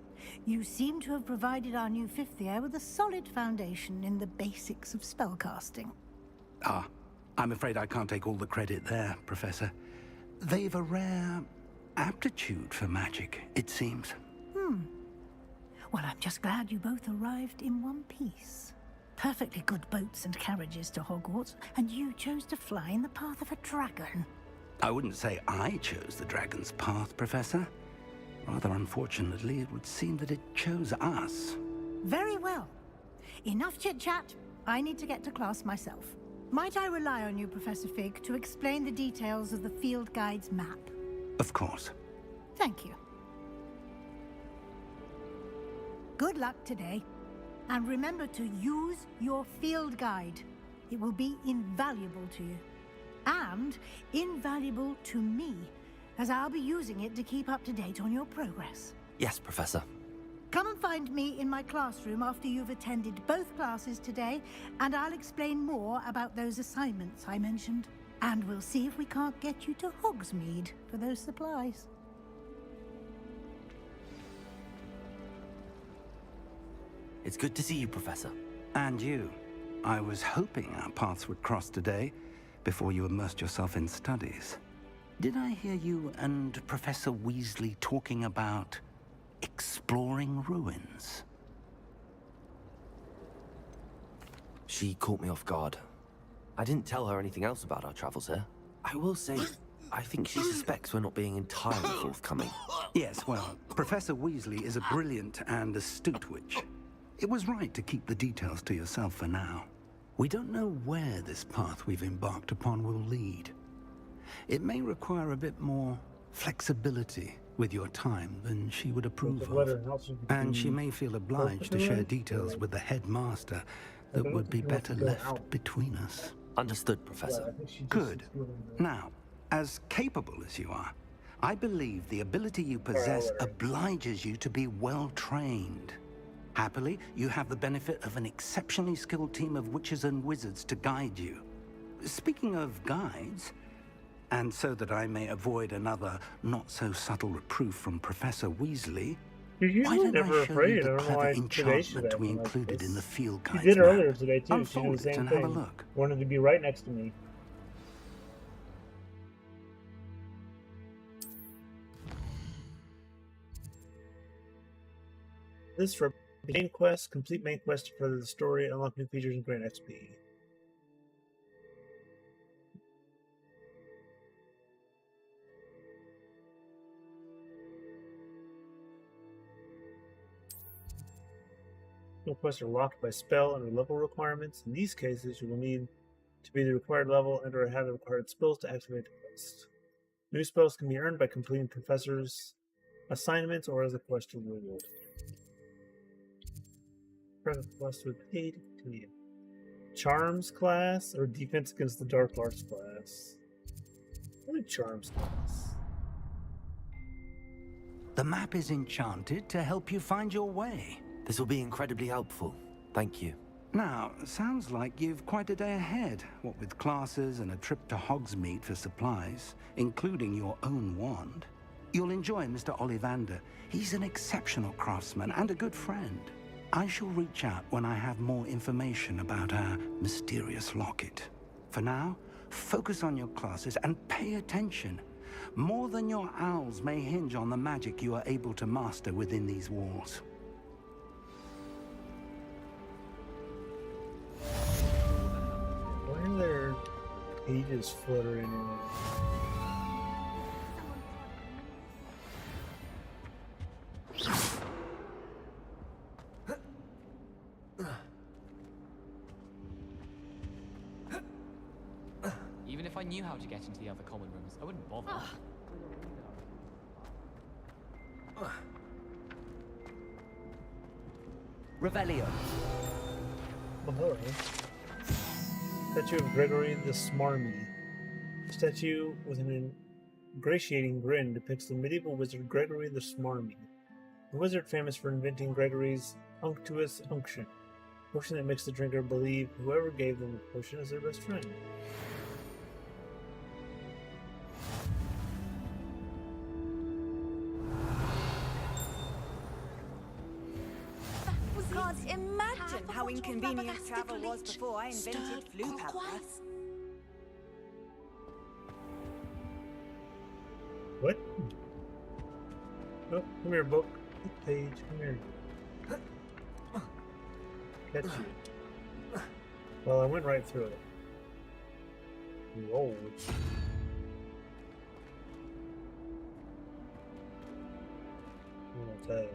Speaker 12: You seem to have provided our new fifth year with a solid foundation in the basics of spellcasting.
Speaker 5: Ah, I'm afraid I can't take all the credit there, Professor. They've a rare aptitude for magic, it seems.
Speaker 12: Well, I'm just glad you both arrived in one piece. Perfectly good boats and carriages to Hogwarts, and you chose to fly in the path of a dragon.
Speaker 5: I wouldn't say I chose the dragon's path, Professor. Rather unfortunately, it would seem that it chose us.
Speaker 12: Very well. Enough chit-chat. I need to get to class myself. Might I rely on you, Professor Fig, to explain the details of the field guide's map?
Speaker 5: Of course.
Speaker 12: Thank you. Good luck today. And remember to use your field guide. It will be invaluable to you. And invaluable to me, as I'll be using it to keep up to date on your progress.
Speaker 11: Yes, Professor.
Speaker 12: Come and find me in my classroom after you've attended both classes today, and I'll explain more about those assignments I mentioned. And we'll see if we can't get you to Hogsmeade for those supplies.
Speaker 11: It's good to see you, Professor.
Speaker 5: And you. I was hoping our paths would cross today, before you immersed yourself in studies. Did I hear you and Professor Weasley talking about exploring ruins?
Speaker 11: She caught me off guard. I didn't tell her anything else about our travels here. I will say, I think she suspects we're not being entirely forthcoming.
Speaker 5: Yes, well, Professor Weasley is a brilliant and astute witch. It was right to keep the details to yourself for now. We don't know where this path we've embarked upon will lead. It may require a bit more flexibility with your time than she would approve of. And she may feel obliged to share details with the headmaster that would be better left between us.
Speaker 11: Understood, Professor.
Speaker 5: Good. Now, as capable as you are, I believe the ability you possess obliges you to be well trained. Happily, you have the benefit of an exceptionally skilled team of witches and wizards to guide you. Speaking of guides, and so that I may avoid another not-so-subtle reproof from Professor Weasley, why don't I show you the clever enchantment we included in the field guides
Speaker 1: She did
Speaker 5: map?
Speaker 1: earlier today too. She did
Speaker 5: Unfold
Speaker 1: the
Speaker 5: it
Speaker 1: same
Speaker 5: and
Speaker 1: thing.
Speaker 5: have a look.
Speaker 1: Wanted to be right next to me. This for main quest, complete main quest to further the story, unlock new features, and grant XP. Additional quests are locked by spell and level requirements. In these cases, you will need to be the required level and or have the required spells to activate the quest. New spells can be earned by completing professors' assignments or as a quest reward. Private quest with paid to you. Charms class or defense against the dark arts class? Only charms class.
Speaker 5: The map is enchanted to help you find your way.
Speaker 11: This will be incredibly helpful. Thank you.
Speaker 5: Now, sounds like you've quite a day ahead, what with classes and a trip to Hogsmeade for supplies, including your own wand. You'll enjoy Mr. Ollivander. He's an exceptional craftsman and a good friend. I shall reach out when I have more information about our mysterious locket. For now, focus on your classes and pay attention. More than your owls may hinge on the magic you are able to master within these walls.
Speaker 1: Why are there pages fluttering in?
Speaker 20: Even if I knew how to get into the other common rooms, I wouldn't bother.
Speaker 5: Revelio.
Speaker 1: Oh, hello. Statue of Gregory the Smarmy. Statue with an ingratiating grin depicts the medieval wizard Gregory the Smarmy. A wizard famous for inventing Gregory's unctuous unction, a potion that makes the drinker believe whoever gave them the potion is their best friend.
Speaker 3: Can't imagine how inconvenient travel was before I invented flu pamphlets.
Speaker 1: What? Oh, come here, book. Page, come here. Catch you. Well, I went right through it. Whoa. What's that?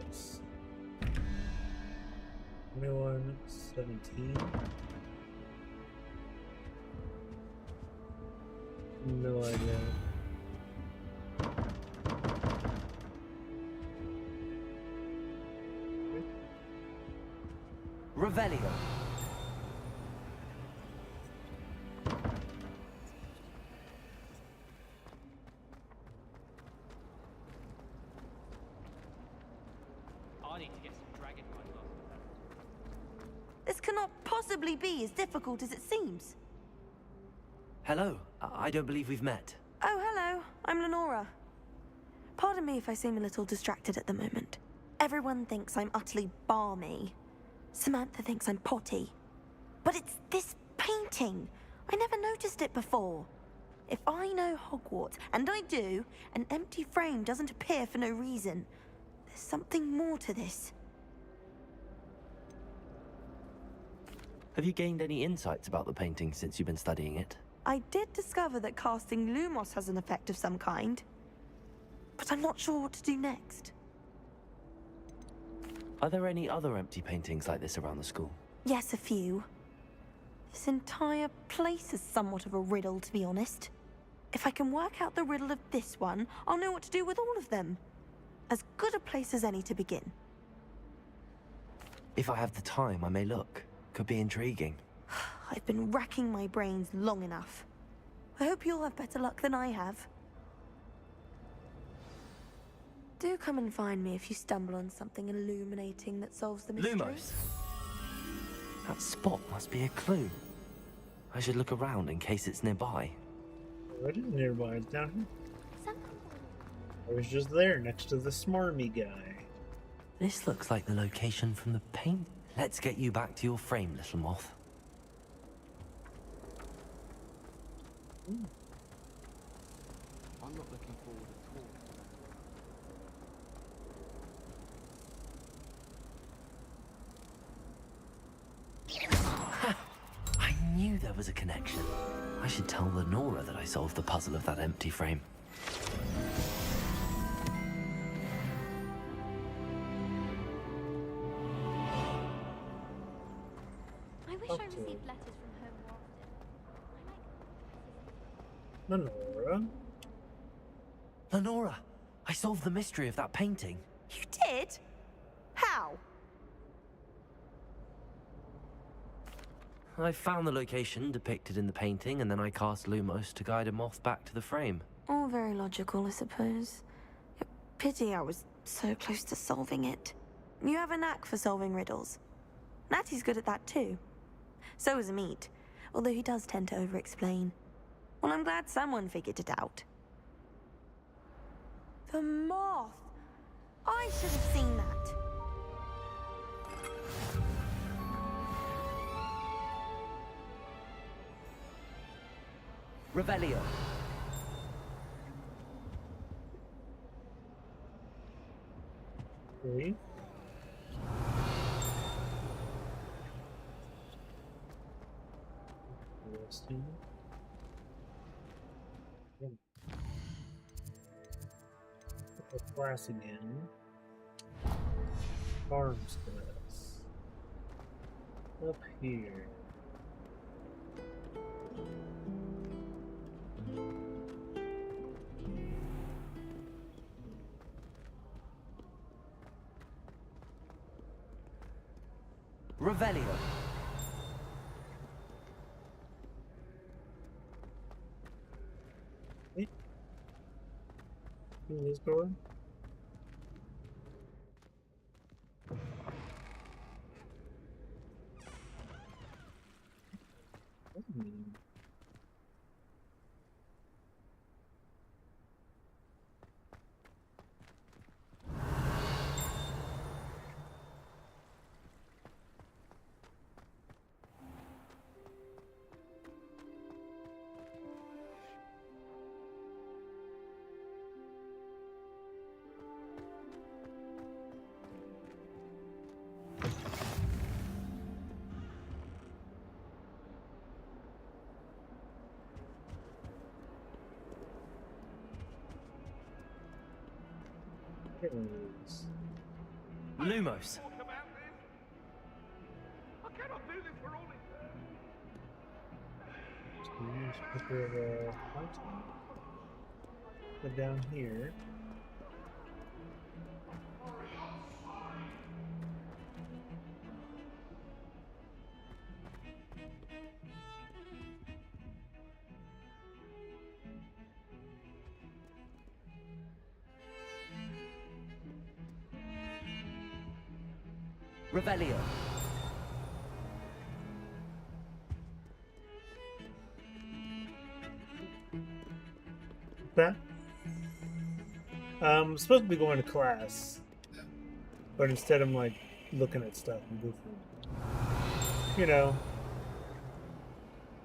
Speaker 1: 21:17. No idea.
Speaker 5: Revelio.
Speaker 17: I need to get some dragon blood last.
Speaker 3: This cannot possibly be as difficult as it seems.
Speaker 11: Hello. I don't believe we've met.
Speaker 3: Oh, hello. I'm Lenora. Pardon me if I seem a little distracted at the moment. Everyone thinks I'm utterly balmy. Samantha thinks I'm potty. But it's this painting. I never noticed it before. If I know Hogwart, and I do, an empty frame doesn't appear for no reason. There's something more to this.
Speaker 11: Have you gained any insights about the painting since you've been studying it?
Speaker 3: I did discover that casting Lumos has an effect of some kind. But I'm not sure what to do next.
Speaker 11: Are there any other empty paintings like this around the school?
Speaker 3: Yes, a few. This entire place is somewhat of a riddle, to be honest. If I can work out the riddle of this one, I'll know what to do with all of them. As good a place as any to begin.
Speaker 11: If I have the time, I may look. Could be intriguing.
Speaker 3: I've been racking my brains long enough. I hope you'll have better luck than I have. Do come and find me if you stumble on something illuminating that solves the mystery.
Speaker 11: Lumos! That spot must be a clue. I should look around in case it's nearby.
Speaker 1: What is nearby? It's down here. I was just there, next to the smarmy guy.
Speaker 11: This looks like the location from the paint. Let's get you back to your frame, little moth.
Speaker 18: I'm not looking forward at all.
Speaker 11: I knew there was a connection. I should tell Lenora that I solved the puzzle of that empty frame.
Speaker 16: wish
Speaker 1: talk
Speaker 16: I
Speaker 1: to
Speaker 16: received
Speaker 1: her.
Speaker 16: letters from her more often.
Speaker 1: Lenora?
Speaker 11: Lenora, I solved the mystery of that painting.
Speaker 3: You did? How?
Speaker 11: I found the location depicted in the painting, and then I cast Lumos to guide a moth back to the frame.
Speaker 3: All very logical, I suppose. Pity I was so close to solving it. You have a knack for solving riddles. Natty's good at that too. So is Amit, although he does tend to over-explain. Well, I'm glad someone figured it out. The moth! I should have seen that.
Speaker 11: Revelio.
Speaker 1: Okay. Interesting. Yeah. Class again. Farms class. Up here.
Speaker 11: Revelio.
Speaker 1: In this door.
Speaker 11: Lumos.
Speaker 1: But down here.
Speaker 11: Revelio.
Speaker 1: That? I'm supposed to be going to class, but instead I'm like looking at stuff and goofing. You know,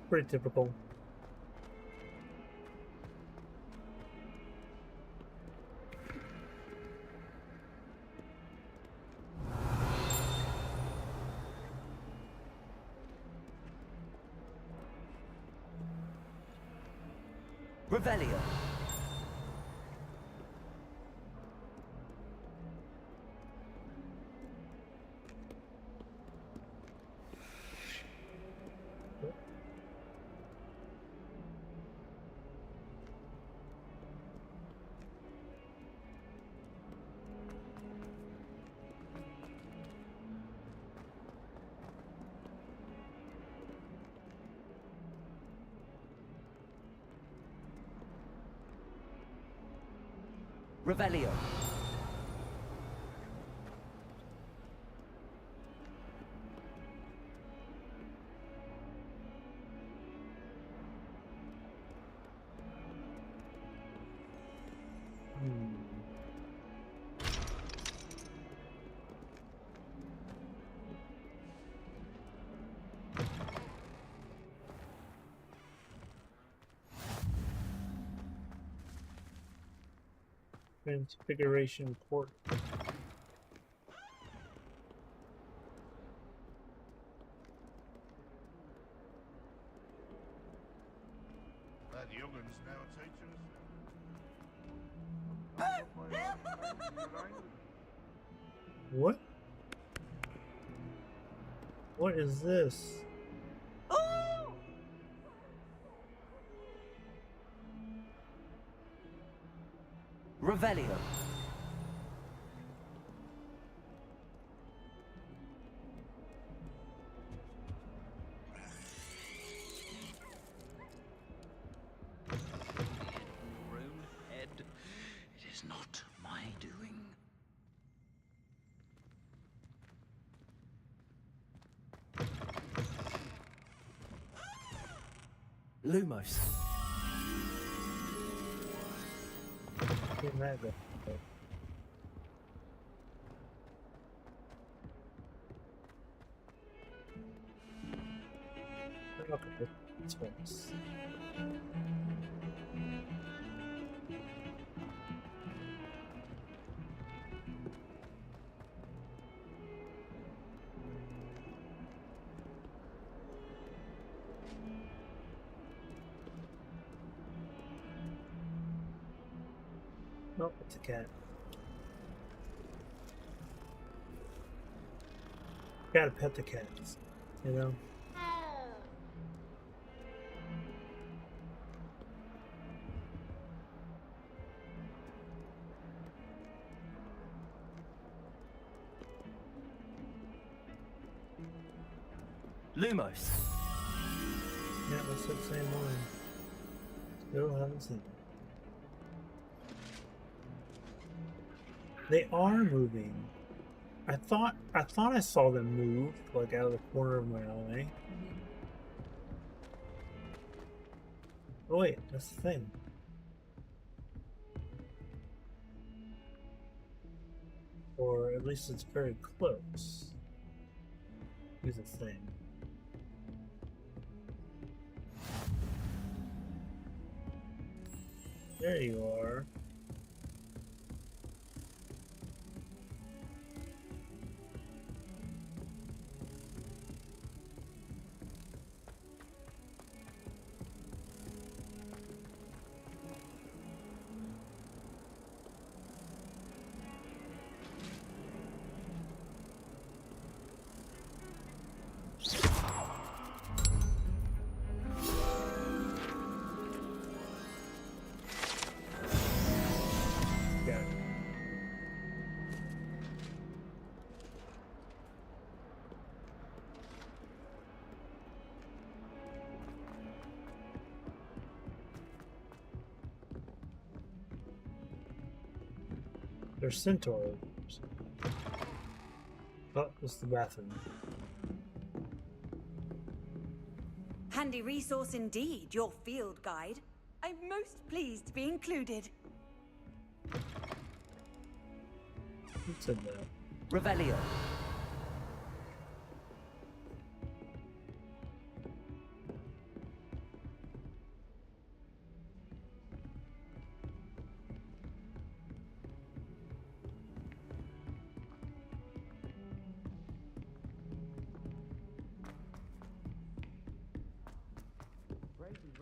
Speaker 1: pretty typical.
Speaker 11: Revelio. Revelio.
Speaker 1: Transfiguration port.
Speaker 21: That youngun's now teaching us.
Speaker 1: What? What is this?
Speaker 11: Revelio.
Speaker 2: Grown head. It is not my doing.
Speaker 11: Lumos.
Speaker 1: Look at this face. Nope, it's a cat. Gotta pet the cats, you know?
Speaker 11: Lumos.
Speaker 1: Yeah, that's the same one. Still haven't seen it. They are moving. I thought I saw them move, like out of the corner of my eye. Oh wait, that's the thing. Or at least it's very close. Here's the thing. There you are. They're centaurs. Oh, it's the bathroom.
Speaker 22: Handy resource indeed, your field guide. I'm most pleased to be included.
Speaker 1: Who said that?
Speaker 11: Revelio.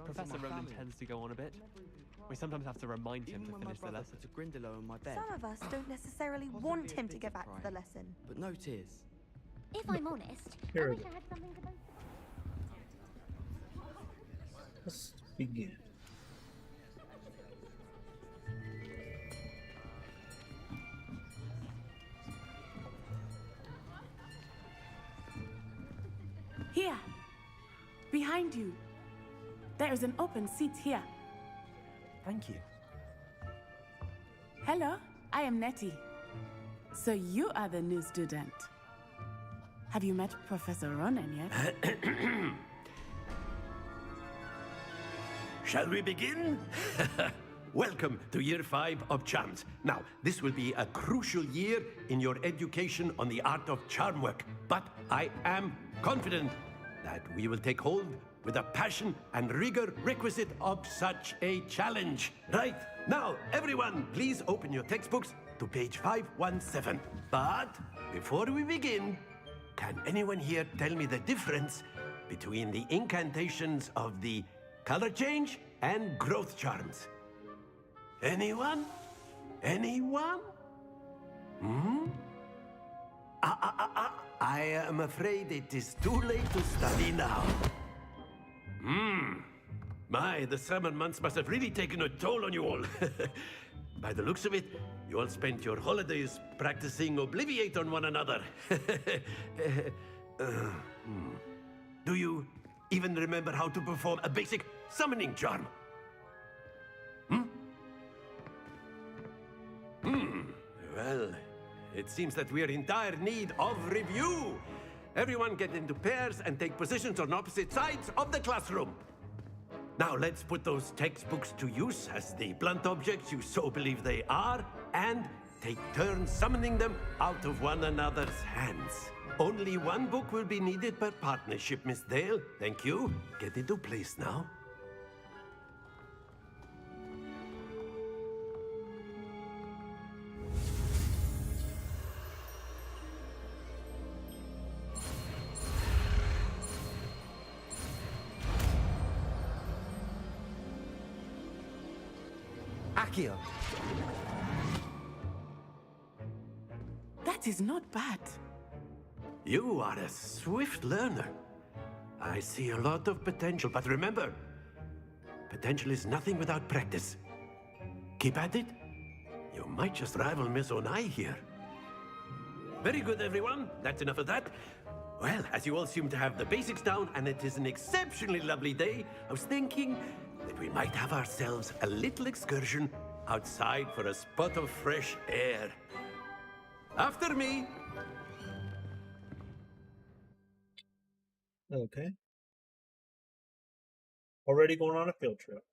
Speaker 23: Professor Roman tends to go on a bit. We sometimes have to remind him to finish the lesson.
Speaker 24: To Grindelow in my bed.
Speaker 3: Some of us don't necessarily want him to get back to the lesson.
Speaker 24: But no tears.
Speaker 16: If I'm honest,
Speaker 1: Here
Speaker 16: I
Speaker 1: we
Speaker 16: wish
Speaker 1: go.
Speaker 16: I had something to boast.
Speaker 1: Let's begin.
Speaker 19: Here. Behind you. There is an open seat here.
Speaker 11: Thank you.
Speaker 19: Hello, I am Nettie. So you are the new student. Have you met Professor Ronan yet?
Speaker 25: Shall we begin? Welcome to Year 5 of Charms. Now, this will be a crucial year in your education on the art of charm work, but I am confident that we will take hold with the passion and rigor requisite of such a challenge. Right, now, everyone, please open your textbooks to page 517. But before we begin, can anyone here tell me the difference between the incantations of the color change and growth charms? Anyone? Anyone? Hmm? I am afraid it is too late to study now. My, the summer months must have really taken a toll on you all. By the looks of it, you all spent your holidays practicing Obliviate on one another. Do you even remember how to perform a basic summoning charm? Well, it seems that we are in dire need of review. Everyone get into pairs and take positions on opposite sides of the classroom. Now let's put those textbooks to use as the blunt objects you so believe they are, and take turns summoning them out of one another's hands. Only one book will be needed per partnership, Miss Dale. Thank you. Get into place now.
Speaker 11: Accio.
Speaker 19: That is not bad.
Speaker 25: You are a swift learner. I see a lot of potential, but remember, potential is nothing without practice. Keep at it. You might just rival Miss Onai here. Very good, everyone. That's enough of that. Well, as you all seem to have the basics down, and it is an exceptionally lovely day, I was thinking that we might have ourselves a little excursion outside for a spot of fresh air. After me.
Speaker 1: Okay. Already going on a field trip.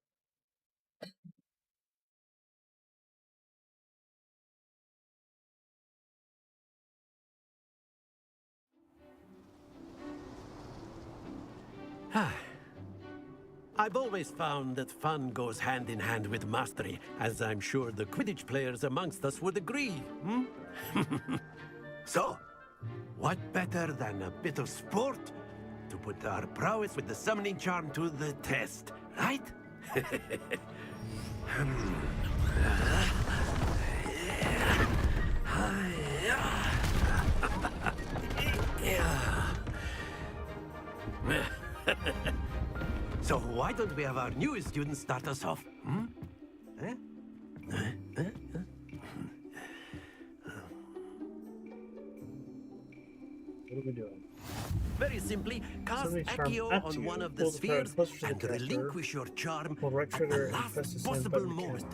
Speaker 25: I've always found that fun goes hand in hand with mastery, as I'm sure the Quidditch players amongst us would agree. So, what better than a bit of sport to put our prowess with the summoning charm to the test, right? So why don't we have our newest student start us off?
Speaker 1: What are we doing?
Speaker 25: Very simply, cast Accio on one of the spheres and relinquish your charm at the last possible moment.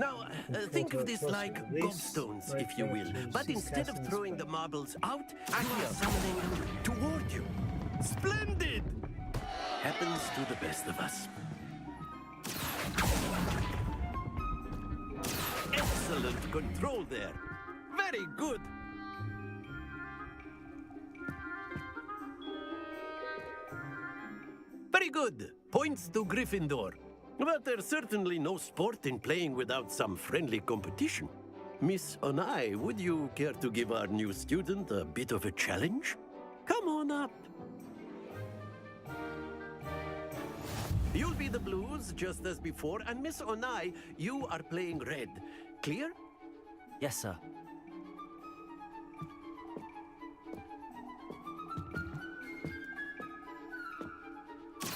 Speaker 25: Now, think of this like gobstones, if you will. But instead of throwing the marbles out, Accio summoning them toward you. Splendid! Happens to the best of us. Excellent control there. Very good. Very good. Points to Gryffindor. But there's certainly no sport in playing without some friendly competition. Miss Onai, would you care to give our new student a bit of a challenge? Come on up. You'll be the blues, just as before, and Miss Onai, you are playing red. Clear?
Speaker 11: Yes, sir.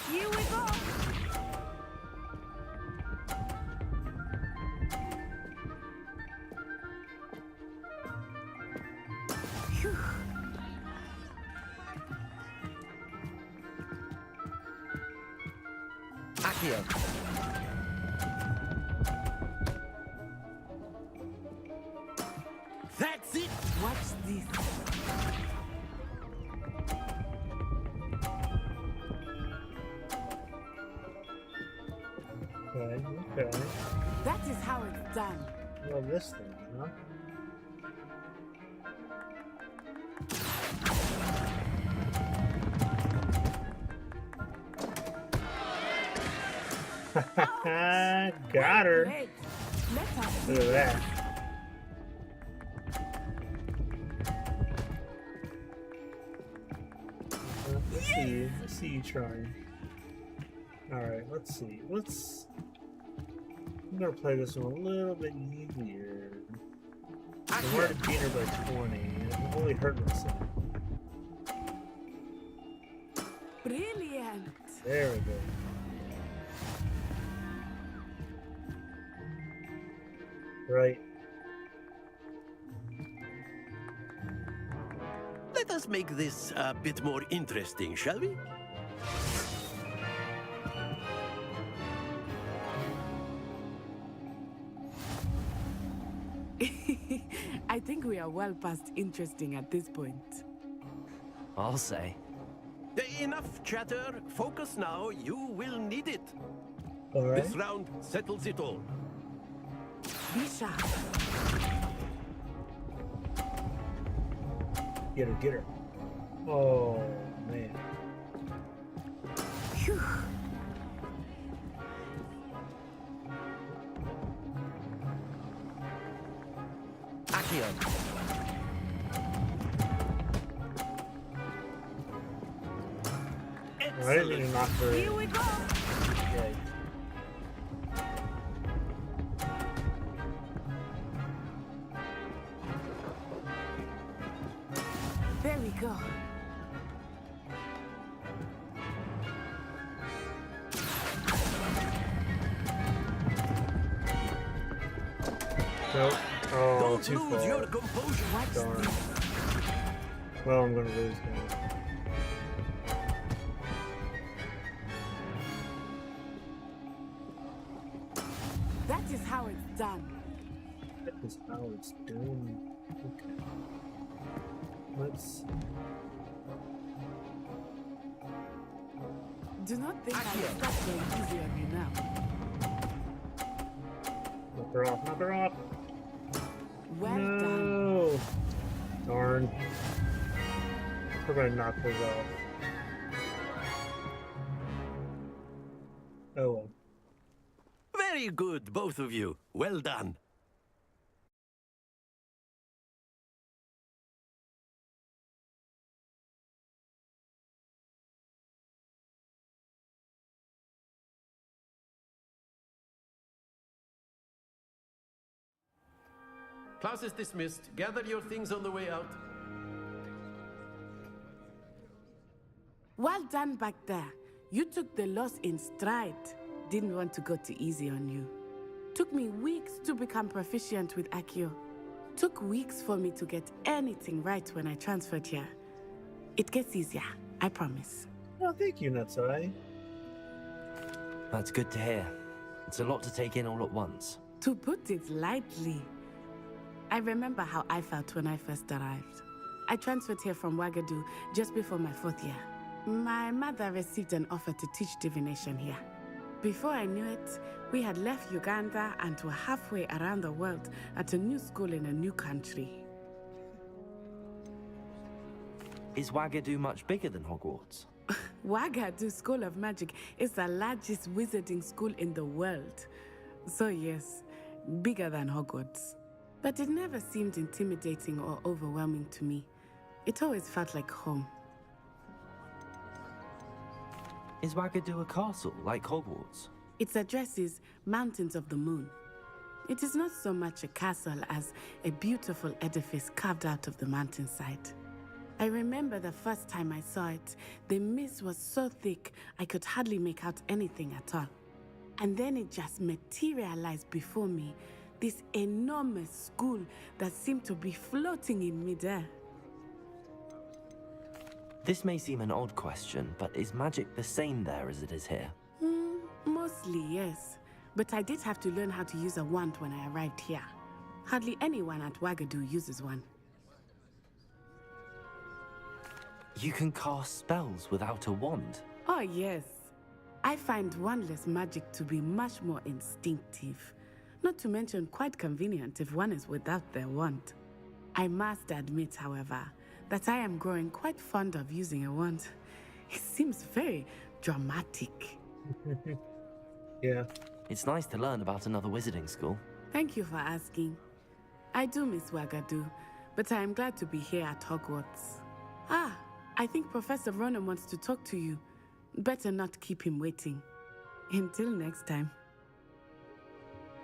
Speaker 12: Here we go! Phew.
Speaker 11: Accio.
Speaker 25: That's it!
Speaker 19: Watch this.
Speaker 1: Okay.
Speaker 19: That is how it's done.
Speaker 1: Well, this thing, huh? Got her. Look at that. Let's see you trying. Alright, let's see. I'm gonna play this one a little bit easier. I already beat her by 20. I've only hurt myself.
Speaker 19: Brilliant.
Speaker 1: There we go. Right.
Speaker 25: Let us make this a bit more interesting, shall we?
Speaker 19: I think we are well past interesting at this point.
Speaker 11: I'll say.
Speaker 25: Enough chatter. Focus now. You will need it.
Speaker 1: All right.
Speaker 25: This round settles it all.
Speaker 19: Be sharp.
Speaker 1: Get her, get her. Oh, man.
Speaker 19: Phew.
Speaker 11: Accio.
Speaker 1: I didn't mean to knock her.
Speaker 12: Here we go.
Speaker 1: Yikes.
Speaker 19: There we go.
Speaker 1: Nope. Oh,
Speaker 25: Don't
Speaker 1: too
Speaker 25: lose
Speaker 1: far.
Speaker 25: your composure.
Speaker 1: Darn. Well, I'm gonna lose now.
Speaker 19: That is how it's done.
Speaker 1: That is how it's done. Okay. Let's.
Speaker 19: Do not think I will start going easy on you now.
Speaker 1: Knock her off, knock her off.
Speaker 19: Well done.
Speaker 1: No. Darn. We're gonna knock those off. Oh well.
Speaker 25: Very good, both of you. Well done. Class is dismissed. Gather your things on the way out.
Speaker 19: Well done back there. You took the loss in stride. Didn't want to go too easy on you. Took me weeks to become proficient with Accio. Took weeks for me to get anything right when I transferred here. It gets easier, I promise.
Speaker 1: Oh, thank you, Natsai.
Speaker 11: That's good to hear. It's a lot to take in all at once.
Speaker 19: To put it lightly, I remember how I felt when I first arrived. I transferred here from Wagadu just before my 4th year. My mother received an offer to teach divination here. Before I knew it, we had left Uganda and were halfway around the world at a new school in a new country.
Speaker 11: Is Wagadu much bigger than Hogwarts?
Speaker 19: Wagadu School of Magic is the largest wizarding school in the world. So yes, bigger than Hogwarts. But it never seemed intimidating or overwhelming to me. It always felt like home.
Speaker 11: Is Wagadu a castle, like Hogwarts?
Speaker 19: Its address is Mountains of the Moon. It is not so much a castle as a beautiful edifice carved out of the mountainside. I remember the first time I saw it, the mist was so thick I could hardly make out anything at all. And then it just materialized before me, this enormous school that seemed to be floating in midair.
Speaker 11: This may seem an odd question, but is magic the same there as it is here?
Speaker 19: Mostly, yes. But I did have to learn how to use a wand when I arrived here. Hardly anyone at Wagadu uses one.
Speaker 11: You can cast spells without a wand?
Speaker 19: Oh, yes. I find wandless magic to be much more instinctive. Not to mention quite convenient if one is without their wand. I must admit, however, that I am growing quite fond of using a wand. It seems very dramatic.
Speaker 1: Yeah.
Speaker 11: It's nice to learn about another wizarding school.
Speaker 19: Thank you for asking. I do miss Wagadu, but I am glad to be here at Hogwarts. Ah, I think Professor Ronan wants to talk to you. Better not keep him waiting. Until next time.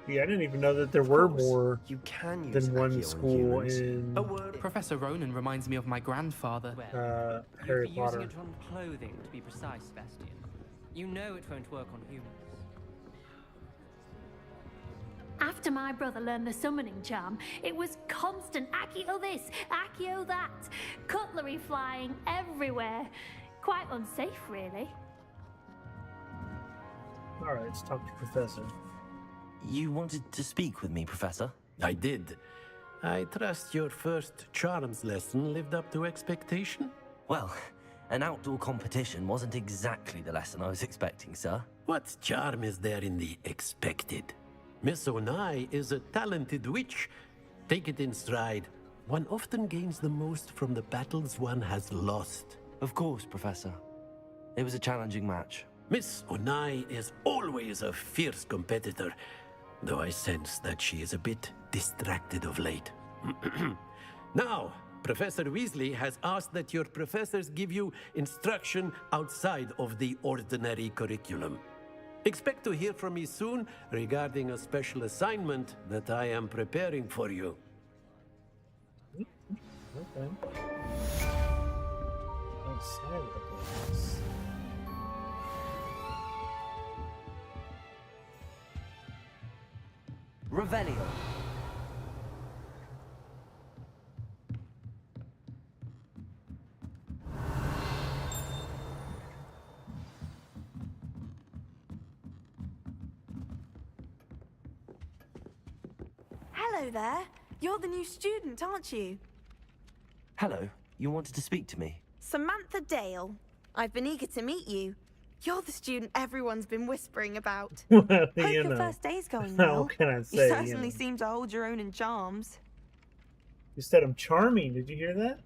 Speaker 1: Yeah, I didn't even know that there were more
Speaker 24: you can use
Speaker 1: than one
Speaker 24: Accio
Speaker 1: school
Speaker 24: on humans.
Speaker 1: in
Speaker 23: Professor Ronan reminds me of my grandfather.
Speaker 1: Harry
Speaker 17: You'd be using
Speaker 1: Potter.
Speaker 17: it on clothing, to be precise, Sebastian. You know it won't work on humans.
Speaker 16: After my brother learned the summoning charm, it was constant Accio this, Accio that, cutlery flying everywhere. Quite unsafe, really.
Speaker 1: Alright, let's talk to Professor.
Speaker 11: You wanted to speak with me, Professor?
Speaker 25: I did. I trust your first charms lesson lived up to expectation?
Speaker 11: Well, an outdoor competition wasn't exactly the lesson I was expecting, sir.
Speaker 25: What charm is there in the expected? Miss Onai is a talented witch. Take it in stride. One often gains the most from the battles one has lost.
Speaker 11: Of course, Professor. It was a challenging match.
Speaker 25: Miss Onai is always a fierce competitor, though I sense that she is a bit distracted of late. Now, Professor Weasley has asked that your professors give you instruction outside of the ordinary curriculum. Expect to hear from me soon regarding a special assignment that I am preparing for you.
Speaker 1: Okay. Outside of the class.
Speaker 11: Revelio.
Speaker 3: Hello there. You're the new student, aren't you?
Speaker 11: Hello. You wanted to speak to me?
Speaker 3: Samantha Dale. I've been eager to meet you. You're the student everyone's been whispering about.
Speaker 1: Well,
Speaker 3: Hope
Speaker 1: you
Speaker 3: your
Speaker 1: know.
Speaker 3: first day's going
Speaker 1: How
Speaker 3: well.
Speaker 1: can I
Speaker 3: You
Speaker 1: say, you
Speaker 3: certainly
Speaker 1: know.
Speaker 3: seem to hold your own in charms.
Speaker 1: You said I'm charming. Did you hear that?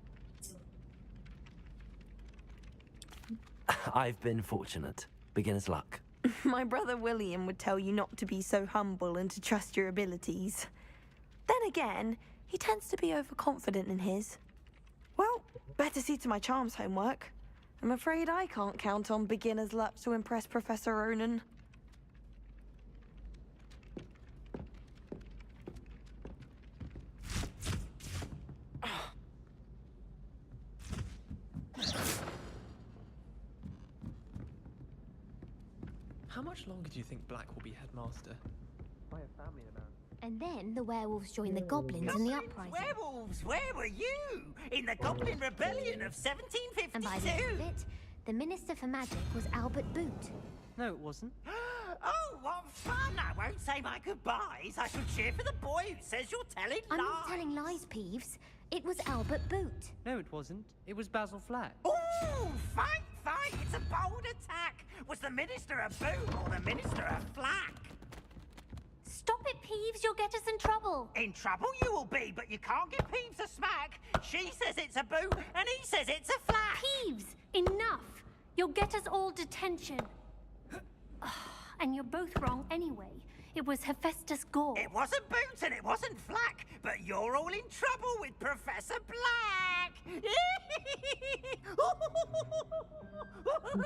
Speaker 11: I've been fortunate. Beginner's luck.
Speaker 3: My brother William would tell you not to be so humble and to trust your abilities. Then again, he tends to be overconfident in his. Well, better see to my charms homework. I'm afraid I can't count on beginner's luck to impress Professor Ronan.
Speaker 23: How much longer do you think Black will be headmaster? I have family around.
Speaker 16: And then the werewolves joined the goblins in the uprising.
Speaker 13: Werewolves, where were you? In the Goblin Rebellion of 1752?
Speaker 16: And by the end of it, the Minister for Magic was Albert Boot.
Speaker 17: No, it wasn't.
Speaker 13: Oh, what fun! I won't say my goodbyes. I shall cheer for the boy who says you're telling
Speaker 16: I'm
Speaker 13: lies.
Speaker 16: not telling lies, Peeves. It was Albert Boot.
Speaker 17: No, it wasn't. It was Basil Flack.
Speaker 13: Ooh, fight, fight! It's a bold attack. Was the Minister a Boot or the Minister a Flack?
Speaker 16: Stop it, Peeves. You'll get us in trouble.
Speaker 13: In trouble you will be, but you can't give Peeves a smack. She says it's a Boot, and he says it's a Flack.
Speaker 16: Peeves, enough. You'll get us all detention. And you're both wrong anyway. It was Hephaestus Gore.
Speaker 13: It wasn't Boot and it wasn't Flack, but you're all in trouble with Professor Black.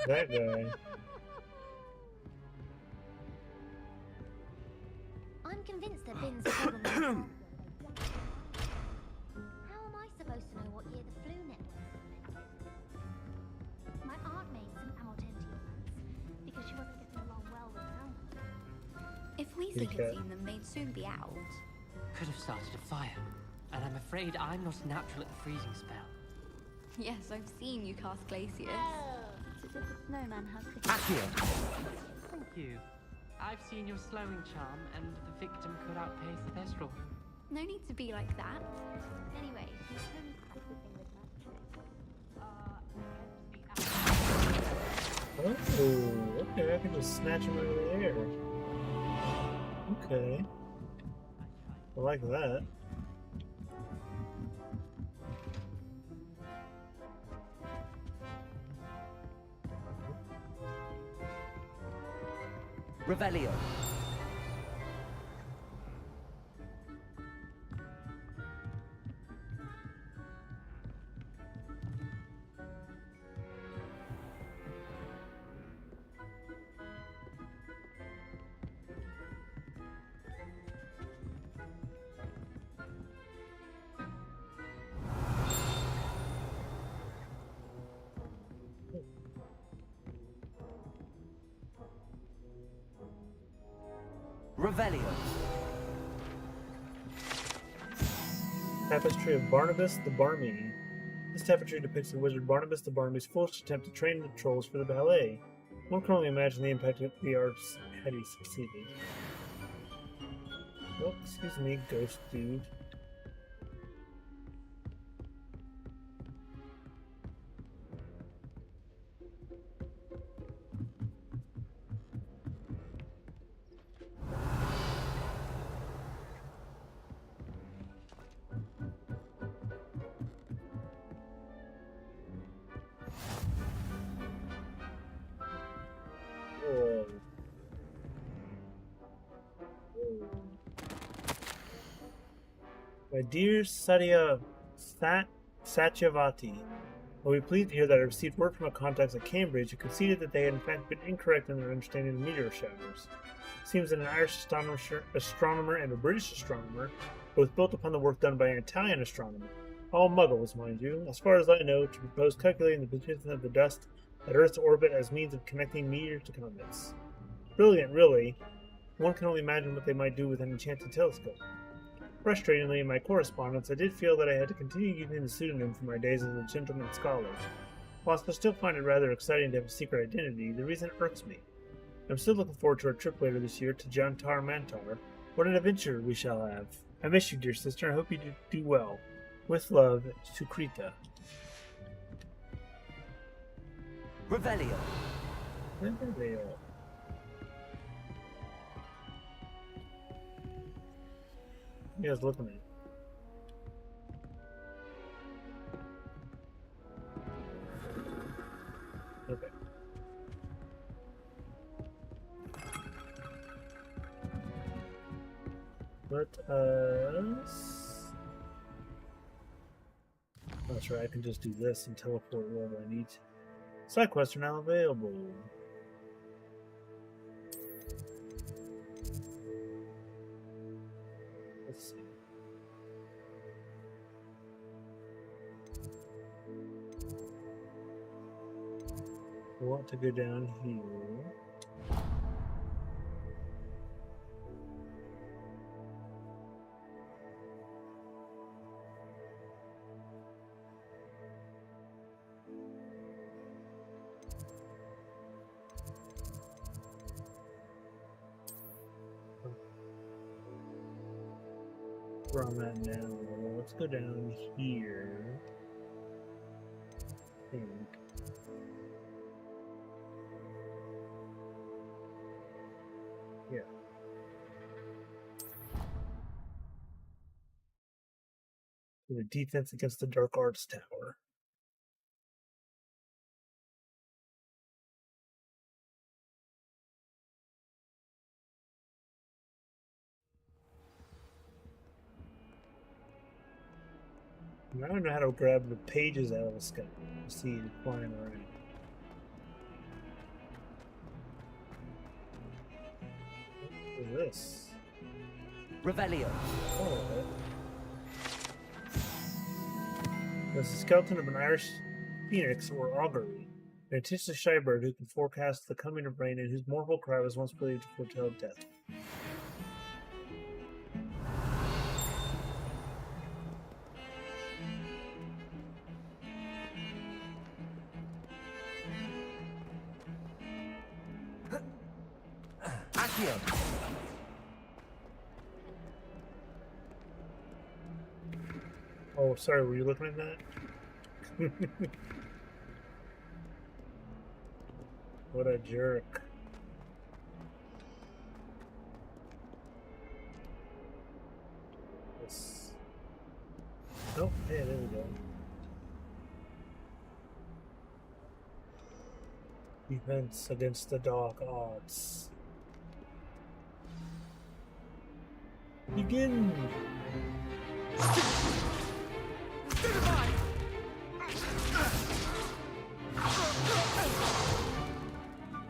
Speaker 1: That guy.
Speaker 16: I'm convinced that Bin's a problem. How am I supposed to know what year the flu network was invented? My aunt made some Amortentia plans because she wasn't getting along well with Elmer.
Speaker 4: If Weasley had seen them, they'd soon be out.
Speaker 17: Could have started a fire. And I'm afraid I'm not natural at the freezing spell.
Speaker 4: Yes, I've seen you cast glaciers.
Speaker 16: It's as if the snowman has
Speaker 17: Thank you. I've seen your slowing charm, and the victim could outpace the Thestral.
Speaker 4: No need to be like that.
Speaker 16: Anyway, he's home practicing with magic.
Speaker 1: Oh, okay. I can just snatch him out of the air. Okay. I like that.
Speaker 11: Revelio. Revelio.
Speaker 1: Tapestry of Barnabas the Barmy. This tapestry depicts the wizard Barnabas the Barmy's foolish attempt to train the trolls for the ballet. One can only imagine the impact of the arts had he succeeded. Oh, excuse me, ghost dude. Whoa. My dear Satyavati, I will be pleased to hear that I received word from my contacts at Cambridge who conceded that they had in fact been incorrect in their understanding of meteor showers. It seems that an Irish astronomer and a British astronomer both built upon the work done by an Italian astronomer, all muggles, mind you, as far as I know, to propose calculating the position of the dust at Earth's orbit as means of connecting meteors to comets. Brilliant, really. One can only imagine what they might do with an enchanted telescope. Frustratingly, in my correspondence, I did feel that I had to continue using the pseudonym for my days as a gentleman scholar. Whilst I still find it rather exciting to have a secret identity, the reason irks me. I'm still looking forward to our trip later this year to Jantar Mantar. What an adventure we shall have. I miss you, dear sister, and I hope you do well. With love, Sukrita.
Speaker 6: Revelio.
Speaker 1: Revelio. You guys looking at me. Okay. Let us... That's right, I can just do this and teleport wherever I need to. Side quests are now available. Let's see. I want to go down here. Where I'm at now. Let's go down here. I think. Yeah. The defense against the Dark Arts Tower. I don't know how to grab the pages out of the sky to see it flying around. What is this?
Speaker 6: Revelio.
Speaker 1: Oh, okay. There's the skeleton of an Irish phoenix or augury, an artistic shybird who can forecast the coming of rain and whose mournful cry was once believed to foretell death. Oh, sorry, were you looking at that? What a jerk. This... Oh, hey, there we go. Defense against the dark arts. Begin!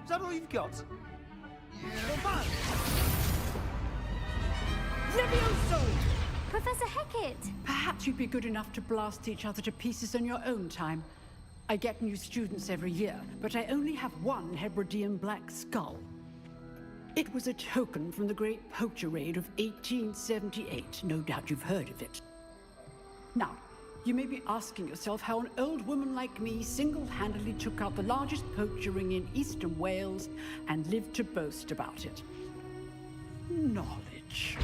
Speaker 6: Is that all you've got?
Speaker 7: Levioso!
Speaker 16: Professor Hecat!
Speaker 7: Perhaps you'd be good enough to blast each other to pieces in your own time. I get new students every year, but I only have one Hebridean black skull. It was a token from the Great Poacher Raid of 1878. No doubt you've heard of it. Now, you may be asking yourself how an old woman like me single-handedly took out the largest poacher ring in eastern Wales and lived to boast about it. Knowledge.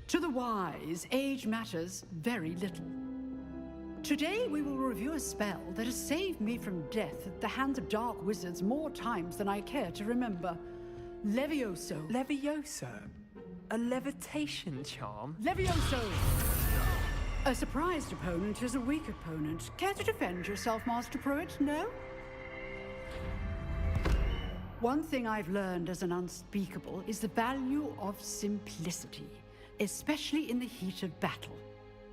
Speaker 7: To the wise, age matters very little. Today, we will review a spell that has saved me from death at the hands of dark wizards more times than I care to remember. Levioso.
Speaker 23: Levioso? A levitation charm?
Speaker 7: Levioso! A surprised opponent is a weak opponent. Care to defend yourself, Master Pruitt? No? One thing I've learned as an unspeakable is the value of simplicity, especially in the heat of battle.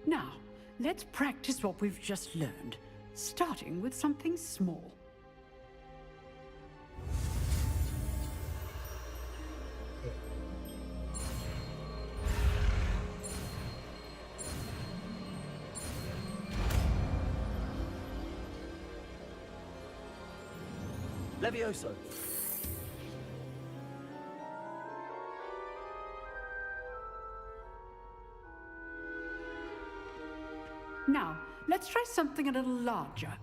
Speaker 7: Now, let's practice what we've just learned, starting with something small.
Speaker 6: Levioso.
Speaker 7: Now, let's try something a little larger.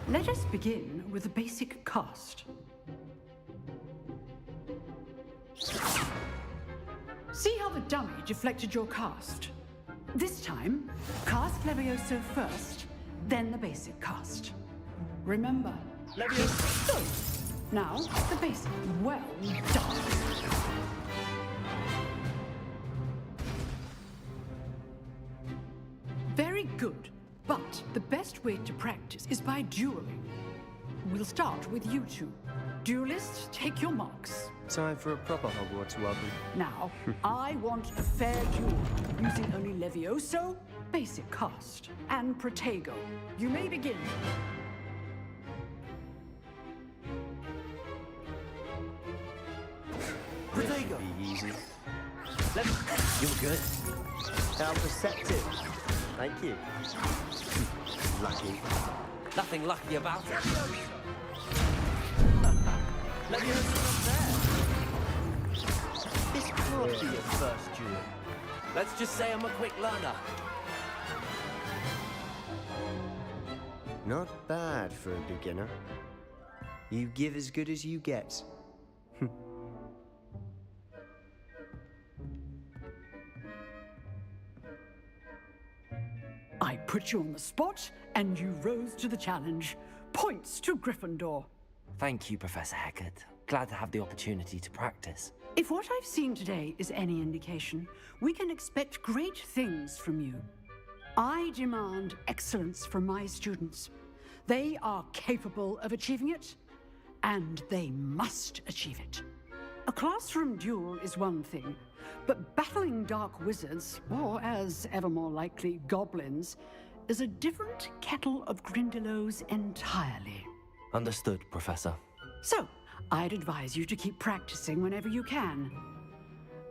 Speaker 7: Let us begin with a basic cast. See how the dummy deflected your cast? This time, cast Levioso first, then the basic cast. Remember, Levioso. Now, the basic. Well done. Very good. But the best way to practice is by dueling. We'll start with you two. Duelists, take your marks.
Speaker 8: Time for a proper Hogwarts welcome.
Speaker 7: Now, I want a fair duel, using only Levioso, basic cast, and Protego. You may begin.
Speaker 6: Protego.
Speaker 8: Be easy.
Speaker 6: You're good.
Speaker 8: How perceptive. Thank you. Lucky.
Speaker 6: Nothing lucky about it. Levioso up there.
Speaker 8: This can't be your first duel.
Speaker 6: Let's just say I'm a quick learner.
Speaker 8: Not bad for a beginner. You give as good as you get.
Speaker 7: I put you on the spot, and you rose to the challenge. Points to Gryffindor.
Speaker 11: Thank you, Professor Hecat. Glad to have the opportunity to practice.
Speaker 7: If what I've seen today is any indication, we can expect great things from you. I demand excellence from my students. They are capable of achieving it, and they must achieve it. A classroom duel is one thing, but battling dark wizards, or as ever more likely, goblins, is a different kettle of Grindylows entirely.
Speaker 11: Understood, Professor.
Speaker 7: So, I'd advise you to keep practicing whenever you can.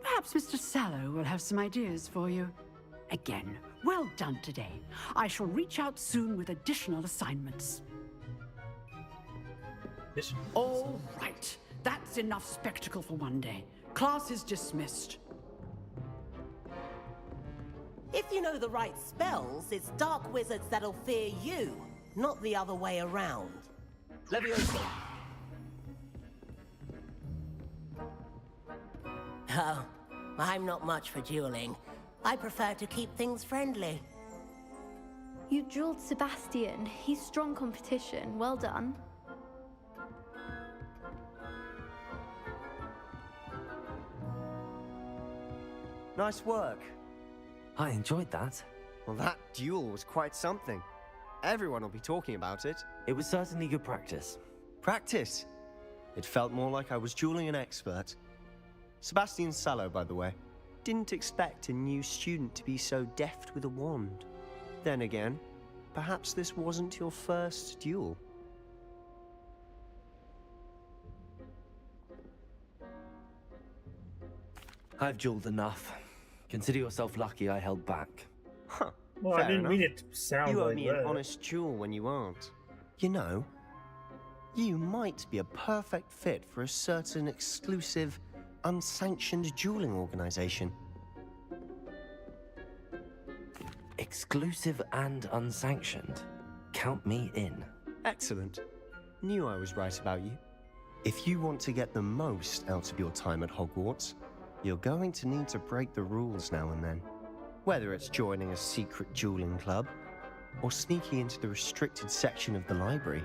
Speaker 7: Perhaps Mr. Sallow will have some ideas for you. Again, well done today. I shall reach out soon with additional assignments. All right. That's enough spectacle for one day. Class is dismissed.
Speaker 9: If you know the right spells, it's dark wizards that'll fear you, not the other way around.
Speaker 6: Levioso.
Speaker 9: Oh, I'm not much for dueling. I prefer to keep things friendly.
Speaker 4: You drilled Sebastian. He's strong competition. Well done.
Speaker 8: Nice work.
Speaker 11: I enjoyed that.
Speaker 8: Well, that duel was quite something. Everyone will be talking about it.
Speaker 11: It was certainly good practice.
Speaker 8: Practice? It felt more like I was dueling an expert. Sebastian Sallow, by the way. Didn't expect a new student to be so deft with a wand. Then again, perhaps this wasn't your first duel.
Speaker 11: I've jeweled enough. Consider yourself lucky I held back.
Speaker 8: Huh.
Speaker 1: Well, I
Speaker 8: Fair
Speaker 1: didn't
Speaker 8: enough.
Speaker 1: mean it to sound
Speaker 8: You owe
Speaker 1: like
Speaker 8: me
Speaker 1: that.
Speaker 8: an honest jewel when you aren't. You know, you might be a perfect fit for a certain exclusive, unsanctioned dueling organization.
Speaker 11: Exclusive and unsanctioned. Count me in.
Speaker 8: Excellent. Knew I was right about you. If you want to get the most out of your time at Hogwarts, you're going to need to break the rules now and then. Whether it's joining a secret dueling club, or sneaking into the restricted section of the library,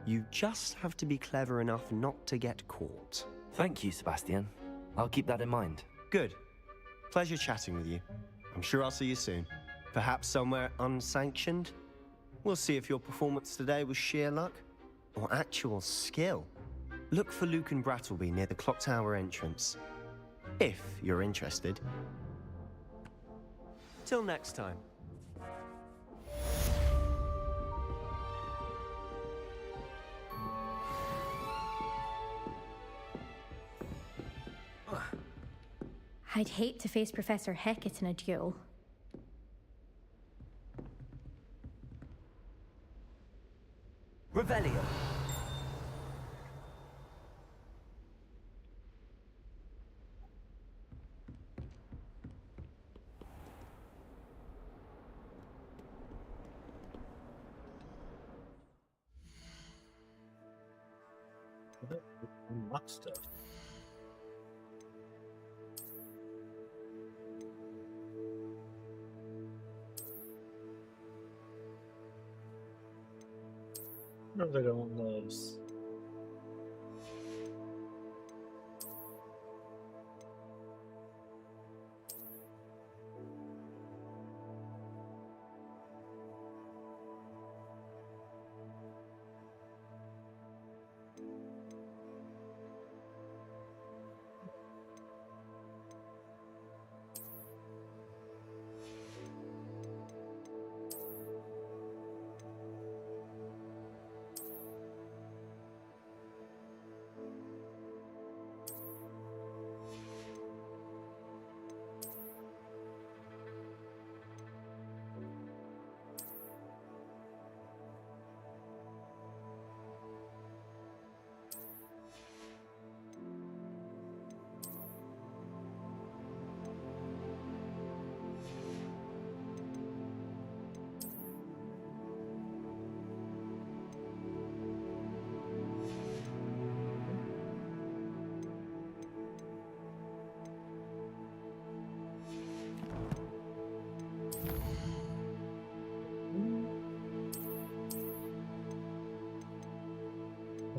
Speaker 8: you just have to be clever enough not to get caught.
Speaker 11: Thank you, Sebastian. I'll keep that in mind.
Speaker 8: Good. Pleasure chatting with you. I'm sure I'll see you soon. Perhaps somewhere unsanctioned? We'll see if your performance today was sheer luck or actual skill. Look for Luke and Brattleby near the clock tower entrance, if you're interested. Till next time.
Speaker 5: I'd hate to face Professor Hecat in a duel.
Speaker 6: Revelio.
Speaker 1: Unlock stuff. What have I got on those?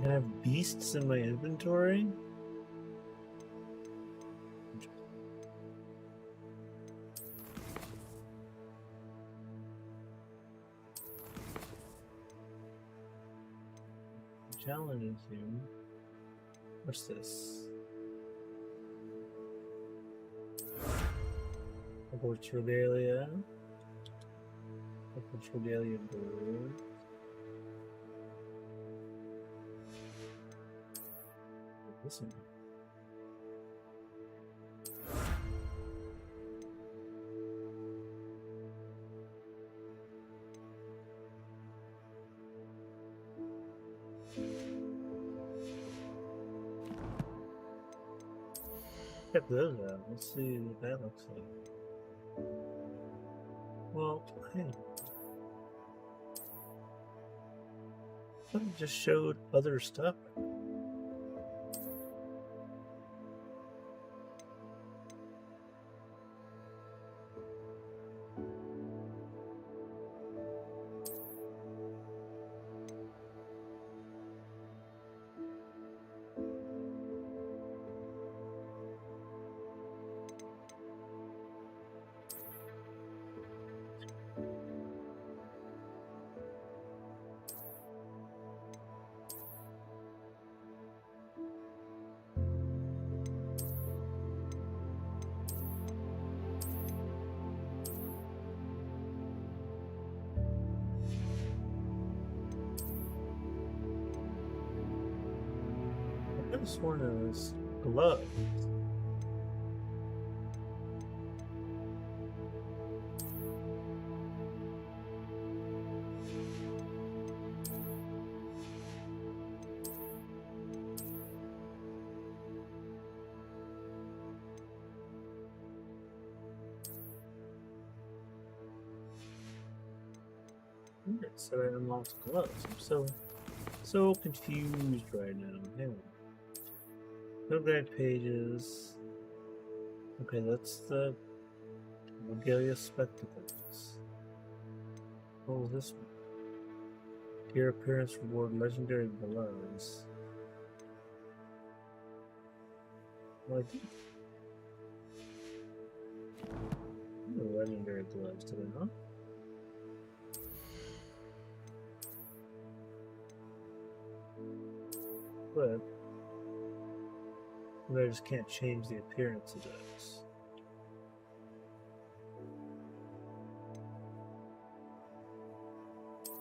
Speaker 1: I have beasts in my inventory? Challenge you. What's this? Hogwarts Regalia. Hogwarts Regalia board. This one. Check those out. Let's see what that looks like. Well, hey. I just showed other stuff. I could have sworn it was gloves. It said I unlocked gloves. I'm so confused right now. Hang on. Go back pages. Okay, that's the Regalia Spectacles. What was this one? Your appearance reward legendary gloves. Like legendary gloves, do they not? But I just can't change the appearance of those.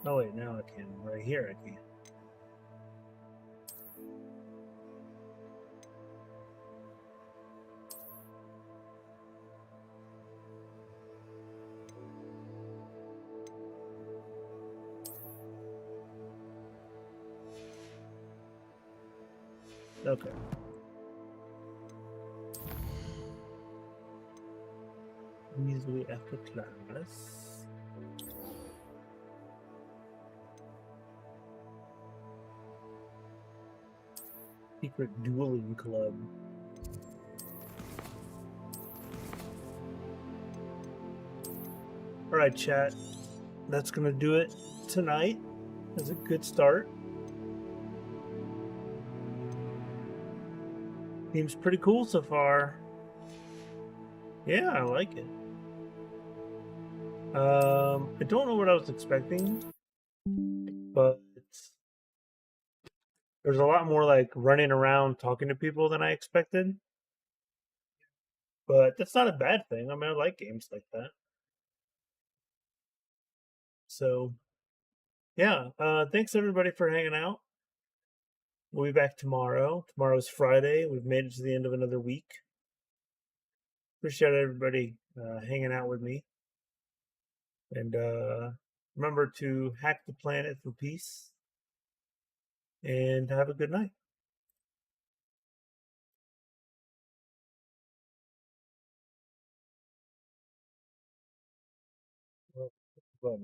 Speaker 1: Oh wait, now I can. Right here I can. Okay. Easily after class. Secret dueling club. Alright, chat. That's gonna do it tonight. That's a good start. Seems pretty cool so far. Yeah, I like it. I don't know what I was expecting, but there's a lot more like running around talking to people than I expected. But that's not a bad thing. I mean, I like games like that. So, yeah, thanks everybody for hanging out. We'll be back tomorrow. Tomorrow's Friday. We've made it to the end of another week. Appreciate everybody hanging out with me. And remember to hack the planet for peace. And have a good night. Well,